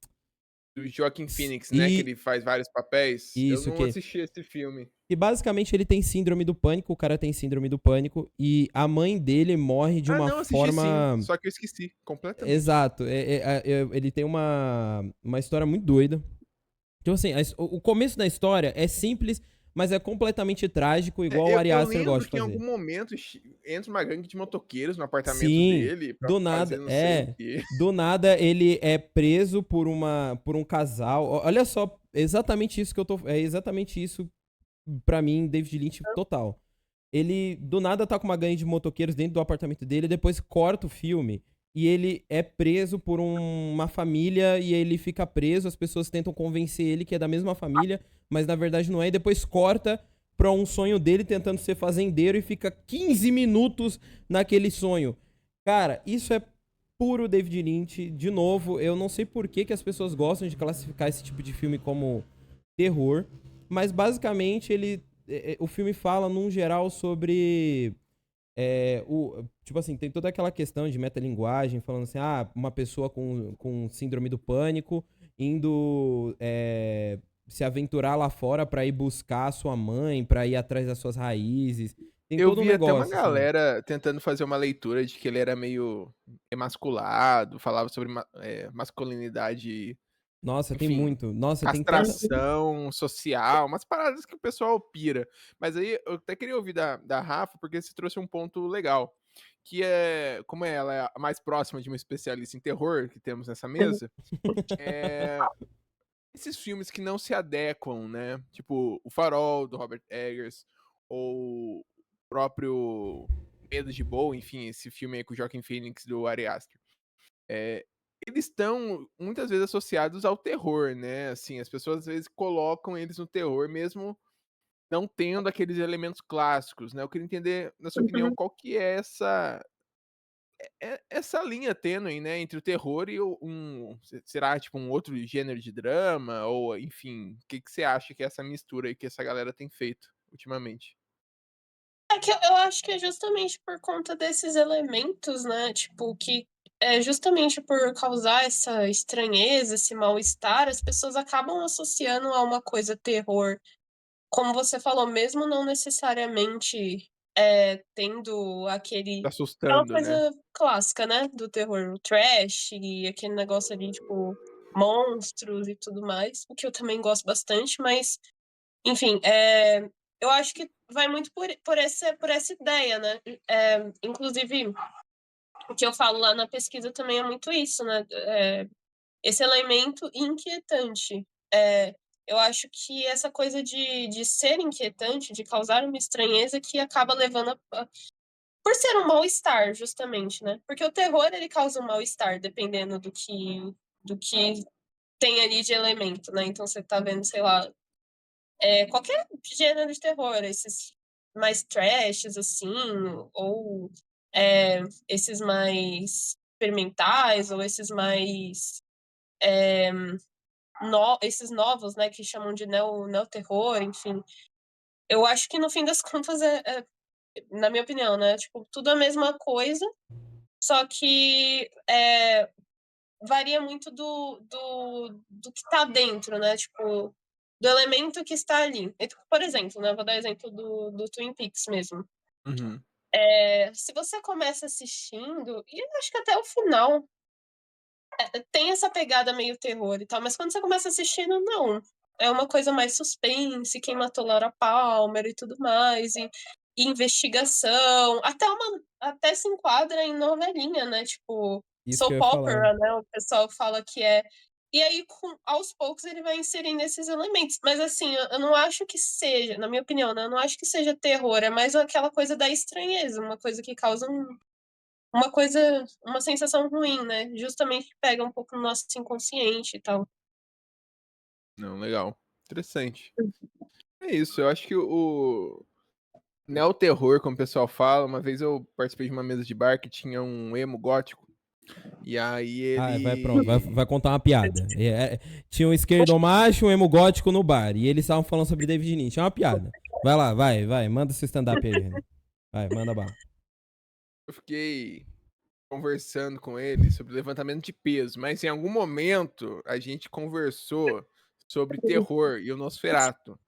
Do Joaquin Phoenix, né? Que ele faz vários papéis. Isso, eu não assisti esse filme. E basicamente ele tem síndrome do pânico, o cara tem síndrome do pânico, e a mãe dele morre de uma não, assisti forma... sim, só que eu esqueci completamente. Exato, ele tem uma história muito doida. Então assim, o começo da história é simples, mas é completamente trágico, igual o Ari Aster gosta de fazer. Eu lembro que em algum momento entra uma gangue de motoqueiros no apartamento Sim, dele. Pra do fazer nada, não sei o quê. do nada ele é preso por um casal. Olha só, exatamente isso que eu tô... É exatamente isso, pra mim, David Lynch total. Ele, do nada, tá com uma gangue de motoqueiros dentro do apartamento dele, depois corta o filme e ele é preso por uma família e ele fica preso, as pessoas tentam convencer ele que é da mesma família, mas na verdade não é, e depois corta pra um sonho dele tentando ser fazendeiro e fica 15 minutos naquele sonho. Cara, isso é puro David Lynch. De novo, eu não sei por que, que as pessoas gostam de classificar esse tipo de filme como terror, mas basicamente o filme fala, num geral, sobre... tipo assim, tem toda aquela questão de metalinguagem, falando assim, uma pessoa com síndrome do pânico indo se aventurar lá fora pra ir buscar a sua mãe, pra ir atrás das suas raízes. Tem Eu todo um vi até uma negócio, assim. galera tentando fazer uma leitura de que ele era meio emasculado, falava sobre masculinidade, Nossa, tem enfim, muito. Nossa, tem tanta... castração social, umas paradas que o pessoal pira. Mas aí eu até queria ouvir da Rafa, porque você trouxe um ponto legal, que é, como ela é a mais próxima de uma especialista em terror que temos nessa mesa, é, esses filmes que não se adequam, né? Tipo O Farol, do Robert Eggers, ou o próprio Medo de Boa, enfim, esse filme aí com o Joaquin Phoenix do Ari Aster. Eles estão muitas vezes associados ao terror, né? Assim, as pessoas às vezes colocam eles no terror, mesmo não tendo aqueles elementos clássicos, né? Eu queria entender, na sua opinião, Uhum. qual que é essa linha tênue, né, entre o terror e será tipo um outro gênero de drama ou enfim, o que que você acha que é essa mistura aí que essa galera tem feito ultimamente? É que eu acho que é justamente por conta desses elementos, né? Tipo, que é justamente por causar essa estranheza, esse mal-estar, as pessoas acabam associando a uma coisa terror. Como você falou, mesmo não necessariamente tendo Tá aquela assustando, né? coisa clássica, né? Do terror, o trash e aquele negócio ali, tipo, monstros e tudo mais, o que eu também gosto bastante, mas enfim, eu acho que vai muito por essa ideia, né? Inclusive, o que eu falo lá na pesquisa também é muito isso, né? Esse elemento inquietante. Eu acho que essa coisa de ser inquietante, de causar uma estranheza que acaba levando por ser um mal-estar, justamente, né? Porque o terror, ele causa um mal-estar, dependendo do que tem ali de elemento, né? Então você tá vendo, sei lá, qualquer gênero de terror, esses mais trashes, assim, ou esses mais experimentais, ou esses mais. Esses novos, né, que chamam de neo-terror, enfim. Eu acho que no fim das contas na minha opinião, né, tipo, tudo a mesma coisa, só que varia muito do que tá dentro, né? Tipo, do elemento que está ali. Por exemplo, né? Vou dar exemplo do Twin Peaks mesmo. Uhum. Se você começa assistindo, e eu acho que até o final tem essa pegada meio terror e tal, mas quando você começa assistindo, não. É uma coisa mais suspense, quem matou Laura Palmer e tudo mais, e investigação. Até se enquadra em novelinha, né? Tipo, Isso que eu soap ia falar. opera, né? O pessoal fala que é. E aí, aos poucos, ele vai inserindo esses elementos. Mas, assim, eu não acho que seja, na minha opinião, né? Eu não acho que seja terror. É mais aquela coisa da estranheza, uma coisa que causa uma sensação ruim, né? Justamente que pega um pouco no nosso inconsciente e tal. Não, legal. Interessante. É isso, eu acho que o neo-terror, como o pessoal fala, uma vez eu participei de uma mesa de bar que tinha um emo gótico, e aí Vai, pronto, ele... vai contar uma piada. Tinha um esquerdomacho e um emo gótico no bar, e eles estavam falando sobre David Lynch. É uma piada. Vai lá, vai, manda seu stand-up aí, Renan. Vai, manda bala. Eu fiquei conversando com ele sobre levantamento de peso, mas em algum momento a gente conversou sobre terror e o Nosferatu.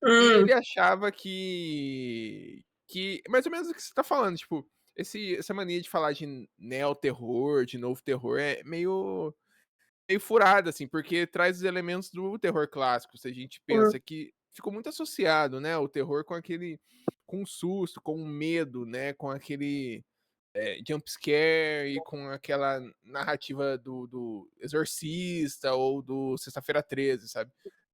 E Hum, ele achava que mais ou menos o que você tá falando, tipo, essa mania de falar de neo-terror, de novo terror, é meio furada, assim, porque traz os elementos do terror clássico. Se a gente hum, pensa que ficou muito associado, né, o terror com o susto, com o medo, né, com aquele jump scare e com aquela narrativa do Exorcista ou do Sexta-feira 13, sabe?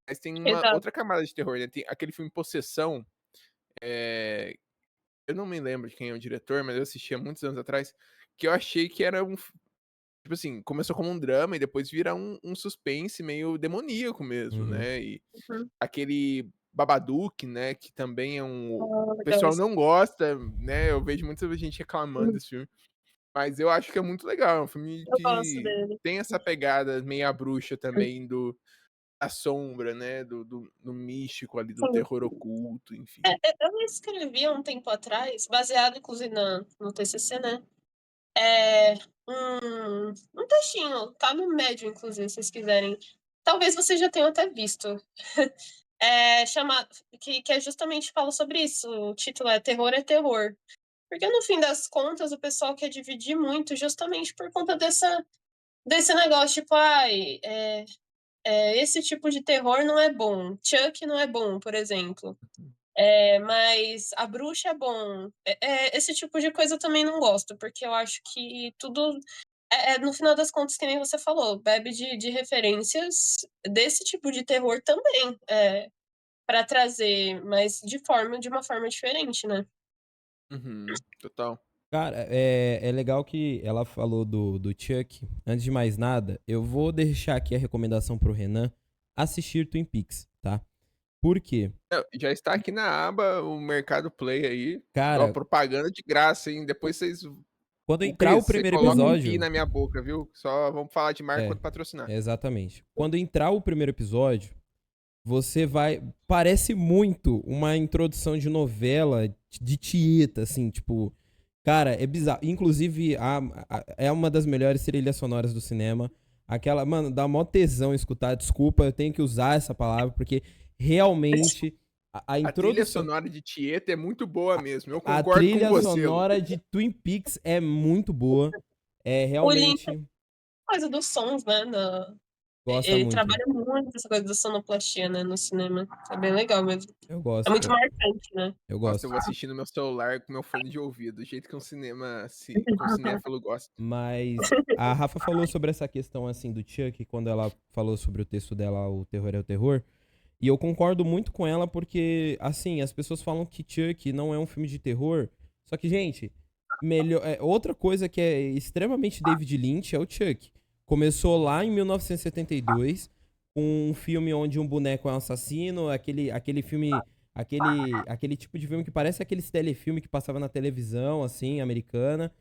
Mas tem uma exato. outra camada de terror, né? Tem aquele filme Possessão, eu não me lembro de quem é o diretor, mas eu assisti há muitos anos atrás, que eu achei que era tipo assim, começou como um drama e depois vira um suspense meio demoníaco mesmo, Uhum. né? E Uhum. aquele Babadook, né? Que também é o Ah, legal pessoal isso. não gosta, né? Eu vejo muita gente reclamando desse filme. Mas eu acho que é muito legal, é um filme Eu gosto que dele. tem essa pegada meia bruxa também da sombra, né, do místico ali, do Sim. terror oculto, enfim. Eu escrevi há um tempo atrás, baseado inclusive no TCC, né, um textinho, tá no Medium inclusive, se vocês quiserem. Talvez vocês já tenham até visto. Chama que é justamente fala sobre isso, o título é Terror é Terror. Porque no fim das contas o pessoal quer dividir muito justamente por conta desse negócio, tipo, ai, esse tipo de terror não é bom, Chuck não é bom, por exemplo. Mas a bruxa é bom. Esse tipo de coisa eu também não gosto, porque eu acho que tudo no final das contas, que nem você falou, bebe de referências desse tipo de terror também, para trazer, mas de uma forma diferente, né? Uhum, total. Cara, é legal que ela falou do Chuck. Antes de mais nada, eu vou deixar aqui a recomendação pro Renan assistir Twin Peaks, tá? Por quê? Já está aqui na aba o Mercado Play aí, ó, Cara, propaganda de graça, hein, depois vocês quando ô entrar o Cris, você primeiro coloca um pi episódio. na minha boca, viu, só vamos falar de marca É, quando patrocinar. exatamente. Quando entrar o primeiro episódio, você vai. Parece muito uma introdução de novela de Tieta, assim, tipo. Cara, é bizarro. Inclusive, é uma das melhores trilhas sonoras do cinema. Aquela, mano, dá mó tesão escutar. Desculpa, eu tenho que usar essa palavra, porque realmente a A trilha introdução. sonora de Tieta é muito boa mesmo, eu A concordo com trilha você, Lu. sonora de Twin Peaks é muito boa. É O Link realmente. coisa dos sons, né? Gosta Ele muito. trabalha muito essa coisa da sonoplastia, né, no cinema. É bem legal mesmo. Eu É gosto. muito marcante, né? Eu Nossa, eu gosto. vou assistir no meu celular com meu fone de ouvido, do jeito que que um cinéfilo gosta. Mas a Rafa falou sobre essa questão assim do Chuck, quando ela falou sobre o texto dela, O Terror é o Terror. E eu concordo muito com ela porque, assim, as pessoas falam que Chuck não é um filme de terror. Só que, gente, outra coisa que é extremamente David Lynch é o Chuck. Começou lá em 1972 com um filme onde um boneco é um assassino, aquele filme, aquele tipo de filme que parece aquele telefilme que passava na televisão, assim, americana,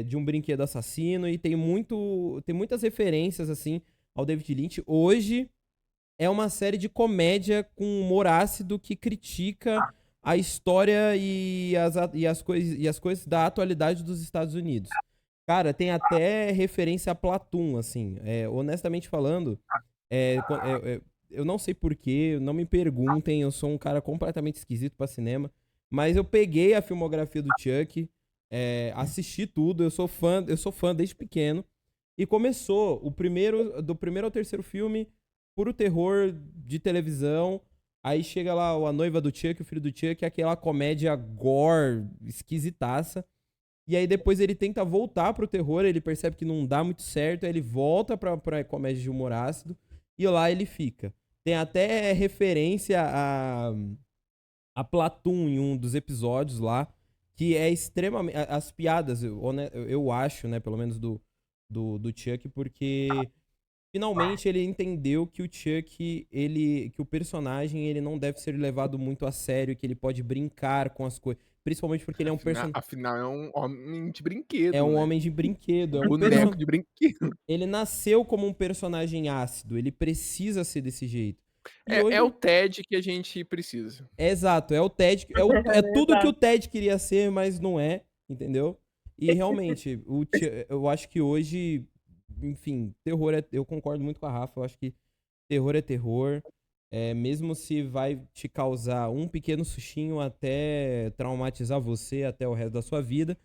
de um brinquedo assassino e tem muitas referências, assim, ao David Lynch. Hoje é uma série de comédia com humor ácido que critica a história e as coisas da atualidade dos Estados Unidos. Cara, tem até referência a Platoon, assim. Honestamente falando, eu não sei porquê, não me perguntem, eu sou um cara completamente esquisito pra cinema, mas eu peguei a filmografia do Chuck, assisti tudo, eu sou fã desde pequeno, e começou do primeiro ao terceiro filme puro terror de televisão. Aí chega lá A Noiva do Chuck, o filho do Chuck, aquela comédia gore, esquisitaça. E aí depois ele tenta voltar pro terror, ele percebe que não dá muito certo, aí ele volta pra comédia de humor ácido, e lá ele fica. Tem até referência a Platoon em um dos episódios lá, que é extremamente... As piadas, eu acho, né, pelo menos do Chuck, porque finalmente ele entendeu que o Chuck, que o personagem, ele não deve ser levado muito a sério, que ele pode brincar com as coisas. Principalmente porque ele é um personagem. Afinal, é um homem de É brinquedo, um né? homem de brinquedo. Boneco de brinquedo. Ele nasceu como um personagem ácido. Ele precisa ser desse jeito. E É o hoje. TED que a gente precisa. É exato, é o Ted. É tudo que o Ted queria ser, mas não é, entendeu? E realmente, eu acho que hoje. Enfim, terror é. Eu concordo muito com a Rafa. Eu acho que terror é terror. Mesmo se vai te causar um pequeno sustinho até traumatizar você até o resto da sua vida.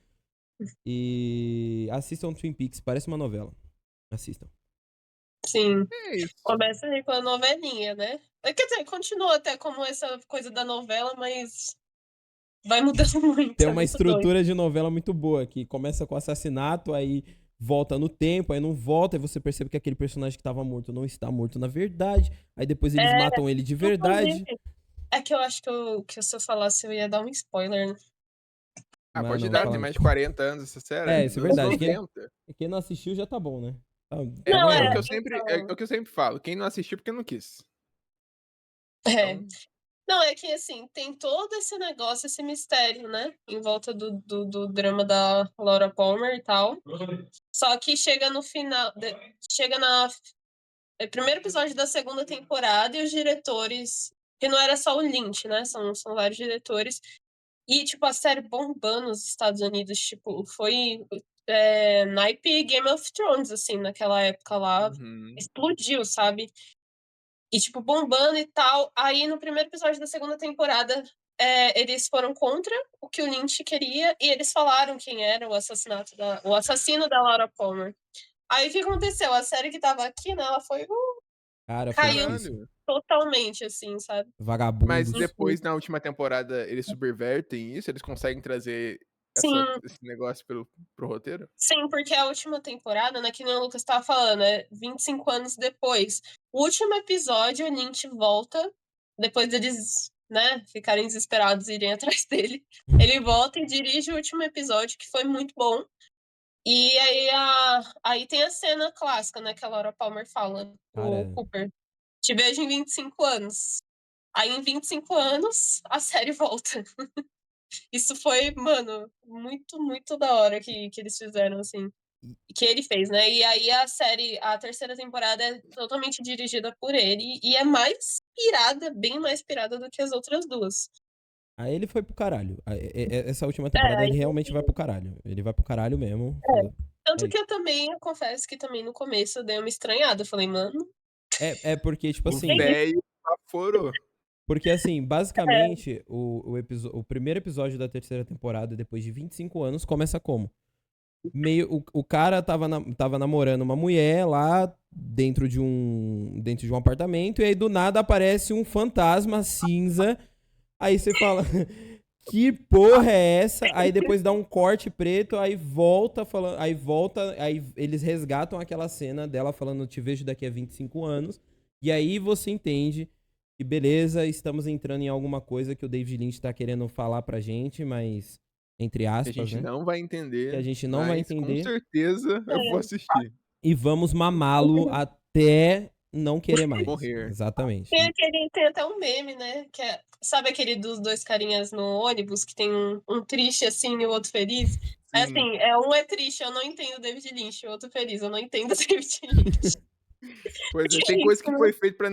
E assistam Twin Peaks, parece uma novela. Assistam. Sim. É isso. Começa aí com a novelinha, né? Quer dizer, continua até como essa coisa da novela, mas vai mudando muito. Tem É uma muito doido. estrutura de novela muito boa, que começa com assassinato, aí volta no tempo, aí não volta, aí você percebe que aquele personagem que tava morto não está morto na verdade, aí depois eles matam ele de verdade. Inclusive, é que eu acho que se eu falasse eu ia dar um spoiler, né? Ah, Mas pode não, dar, tem fala. mais de 40 anos essa série. Isso é Dos anos verdade. 90. Quem não assistiu já tá bom, né? Não, Vamos É o lá. que eu sempre, é então. o que eu sempre falo. Quem não assistiu porque não quis. É. Então, Não, é que assim, tem todo esse negócio, esse mistério, né? Em volta do drama da Laura Palmer e tal. Só que chega no final. Chega na primeiro episódio da segunda temporada e os diretores. Que não era só o Lynch, né? São vários diretores. E, tipo, a série bombando nos Estados Unidos, tipo, foi naipe Game of Thrones, assim, naquela época lá. Uhum. Explodiu, sabe? E, tipo, bombando e tal. Aí, no primeiro episódio da segunda temporada, eles foram contra o que o Lynch queria e eles falaram quem era o assassino da Laura Palmer. Aí, o que aconteceu? A série que tava aqui, né, ela foi... Cara, foi caiu difícil. Caralho. totalmente, assim, sabe? Mas Vagabundos. depois, na última temporada, eles subvertem isso? Eles conseguem trazer Sim, esse negócio pro roteiro? sim, porque a última temporada, né, que nem o Lucas tava falando, 25 anos depois. O último episódio, o Lynch volta, depois deles, né, ficarem desesperados e irem atrás dele. Ele volta e dirige o último episódio, que foi muito bom. E aí, aí tem a cena clássica, né, que a Laura Palmer fala pro Cara, Cooper. Te vejo em 25 anos. Aí, em 25 anos, a série volta. Isso foi, mano, muito, muito da hora que eles fizeram, assim. Que ele fez, né? E aí a série, a terceira temporada é totalmente dirigida por ele e é mais pirada, bem mais pirada do que as outras duas. aí ele foi pro caralho. Essa última temporada Aí, ele realmente vai pro caralho. Ele vai pro caralho mesmo. Falou. É tanto que isso. eu confesso que também no começo eu dei uma estranhada. Eu falei, mano, É porque, tipo O assim. velho aforou. Porque, assim, é, basicamente, o primeiro episódio da terceira temporada, depois de 25 anos, começa como? O cara tava namorando uma mulher lá dentro de um apartamento, e aí do nada aparece um fantasma cinza. Aí você fala, que porra é essa? Aí depois dá um corte preto, aí eles resgatam aquela cena dela falando, te vejo daqui a 25 anos. E aí você entende que beleza, estamos entrando em alguma coisa que o David Lynch tá querendo falar pra gente, mas entre Que a aspas, gente né? não vai Que a entender, gente não vai mas com entender certeza eu vou assistir. e vamos mamá-lo até não querer mais. Morrer. Exatamente. tem até um meme, né? Sabe aquele dos dois carinhas no ônibus que tem um triste assim e o outro feliz? É Sim. assim, um é triste, eu não entendo o David Lynch, o outro feliz, eu não entendo o David Lynch. Pois é, Que tem é coisa isso, que né? foi feita pra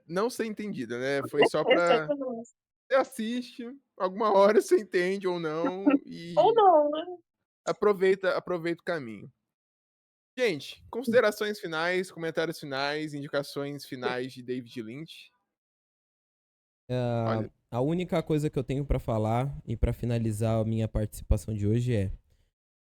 não ser entendida, né? Foi só pra Exatamente. você assiste, alguma hora você entende ou não, Ou e não, né? aproveita o caminho. Gente, considerações finais, comentários finais, indicações finais de David Lynch. Olha, A única coisa que eu tenho pra falar e pra finalizar a minha participação de hoje é: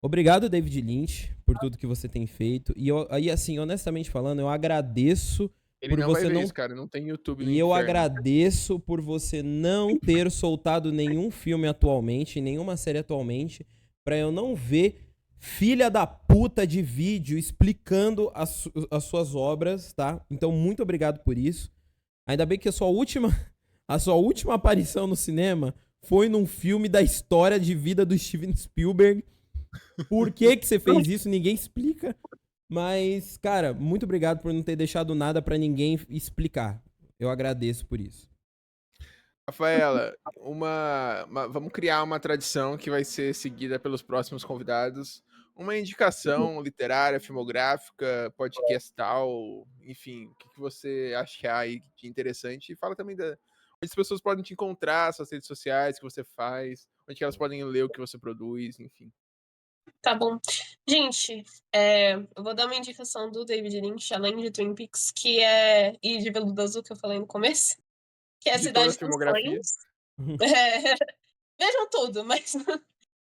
obrigado, David Lynch, por tudo que você tem feito. E assim, honestamente falando, eu agradeço ele por não vai você ver não. isso, cara, não tem YouTube no E eu inferno. agradeço por você não ter soltado nenhum filme atualmente, nenhuma série atualmente, pra eu não ver filha da puta de vídeo explicando as suas obras, tá? Então, muito obrigado por isso. Ainda bem que a sua última aparição no cinema foi num filme da história de vida do Steven Spielberg. Por que que você fez isso? Ninguém explica. Mas, cara, muito obrigado por não ter deixado nada pra ninguém explicar. Eu agradeço por isso. Rafaela, vamos criar uma tradição que vai ser seguida pelos próximos convidados. Uma indicação literária, filmográfica, podcastal, enfim, o que você achar aí de interessante. E fala também onde as pessoas podem te encontrar, suas redes sociais, o que você faz, onde que elas podem ler o que você produz, enfim. Tá bom. Gente, eu vou dar uma indicação do David Lynch, além de Twin Peaks, e de Veludo Azul, que eu falei no começo, que é a De toda a Cidade dos filmografia. Sonhos. Vejam tudo, mas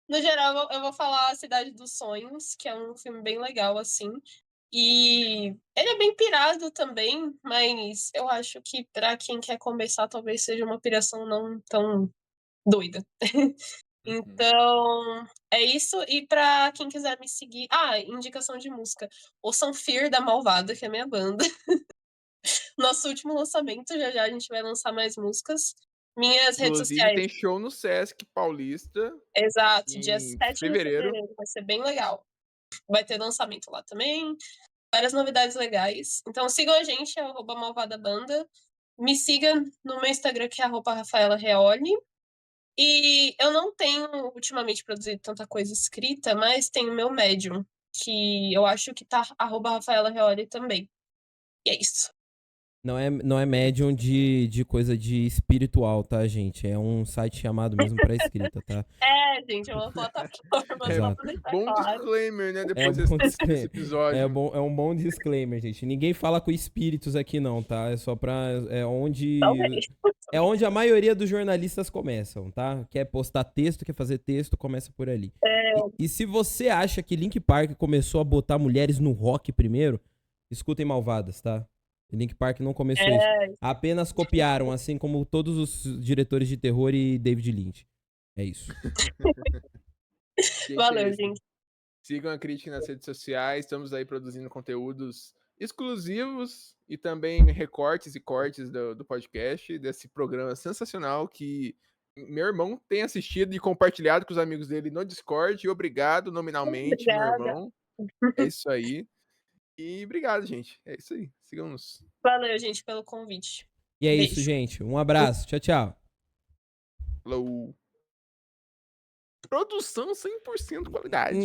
no geral eu vou falar a Cidade dos Sonhos, que é um filme bem legal, assim. E ele é bem pirado também, mas eu acho que pra quem quer começar, talvez seja uma piração não tão doida. Uhum. Então, é isso. E pra quem quiser me seguir. Indicação de música. Ouçam Fear da Malvada, que é a minha banda. Nosso último lançamento, já já a gente vai lançar mais músicas. Minhas redes Inclusive, sociais. tem show no Sesc Paulista Exato, dia em 7 de fevereiro. fevereiro. Vai ser bem legal. Vai ter lançamento lá também. Várias novidades legais. Então sigam a gente, @malvadabanda. Me siga no meu Instagram, que é @RafaelaReoli. E eu não tenho ultimamente produzido tanta coisa escrita, mas tenho o meu Medium, que eu acho que tá @RafaelaReoli também. E é isso. Não é médium de coisa de espiritual, tá, gente? É um site chamado mesmo pra escrita, tá? É, gente, é uma plataforma, É, só Exato. pra deixar bom claro. disclaimer, né? É Depois um bom desse disclaimer. episódio. É um bom disclaimer, gente. Ninguém fala com espíritos aqui, não, tá? É só pra. Talvez. É onde a maioria dos jornalistas começam, tá? Quer postar texto, quer fazer texto, começa por ali. E se você acha que Link Park começou a botar mulheres no rock primeiro, escutem Malvadas, tá? Link Park não começou isso. É, Apenas copiaram, assim como todos os diretores de terror e David Lynch. É isso. Gente, é valeu, isso. gente. Sigam a Crítica nas redes sociais. Estamos aí produzindo conteúdos exclusivos e também recortes e cortes do podcast, desse programa sensacional que meu irmão tem assistido e compartilhado com os amigos dele no Discord. E obrigado nominalmente, meu Obrigada. irmão. É isso aí. E obrigado, gente. É isso aí. Sigam-nos. Valeu, gente, pelo convite. E é isso, Beijo. gente. Um abraço. Tchau, tchau. Falou. Produção 100% qualidade.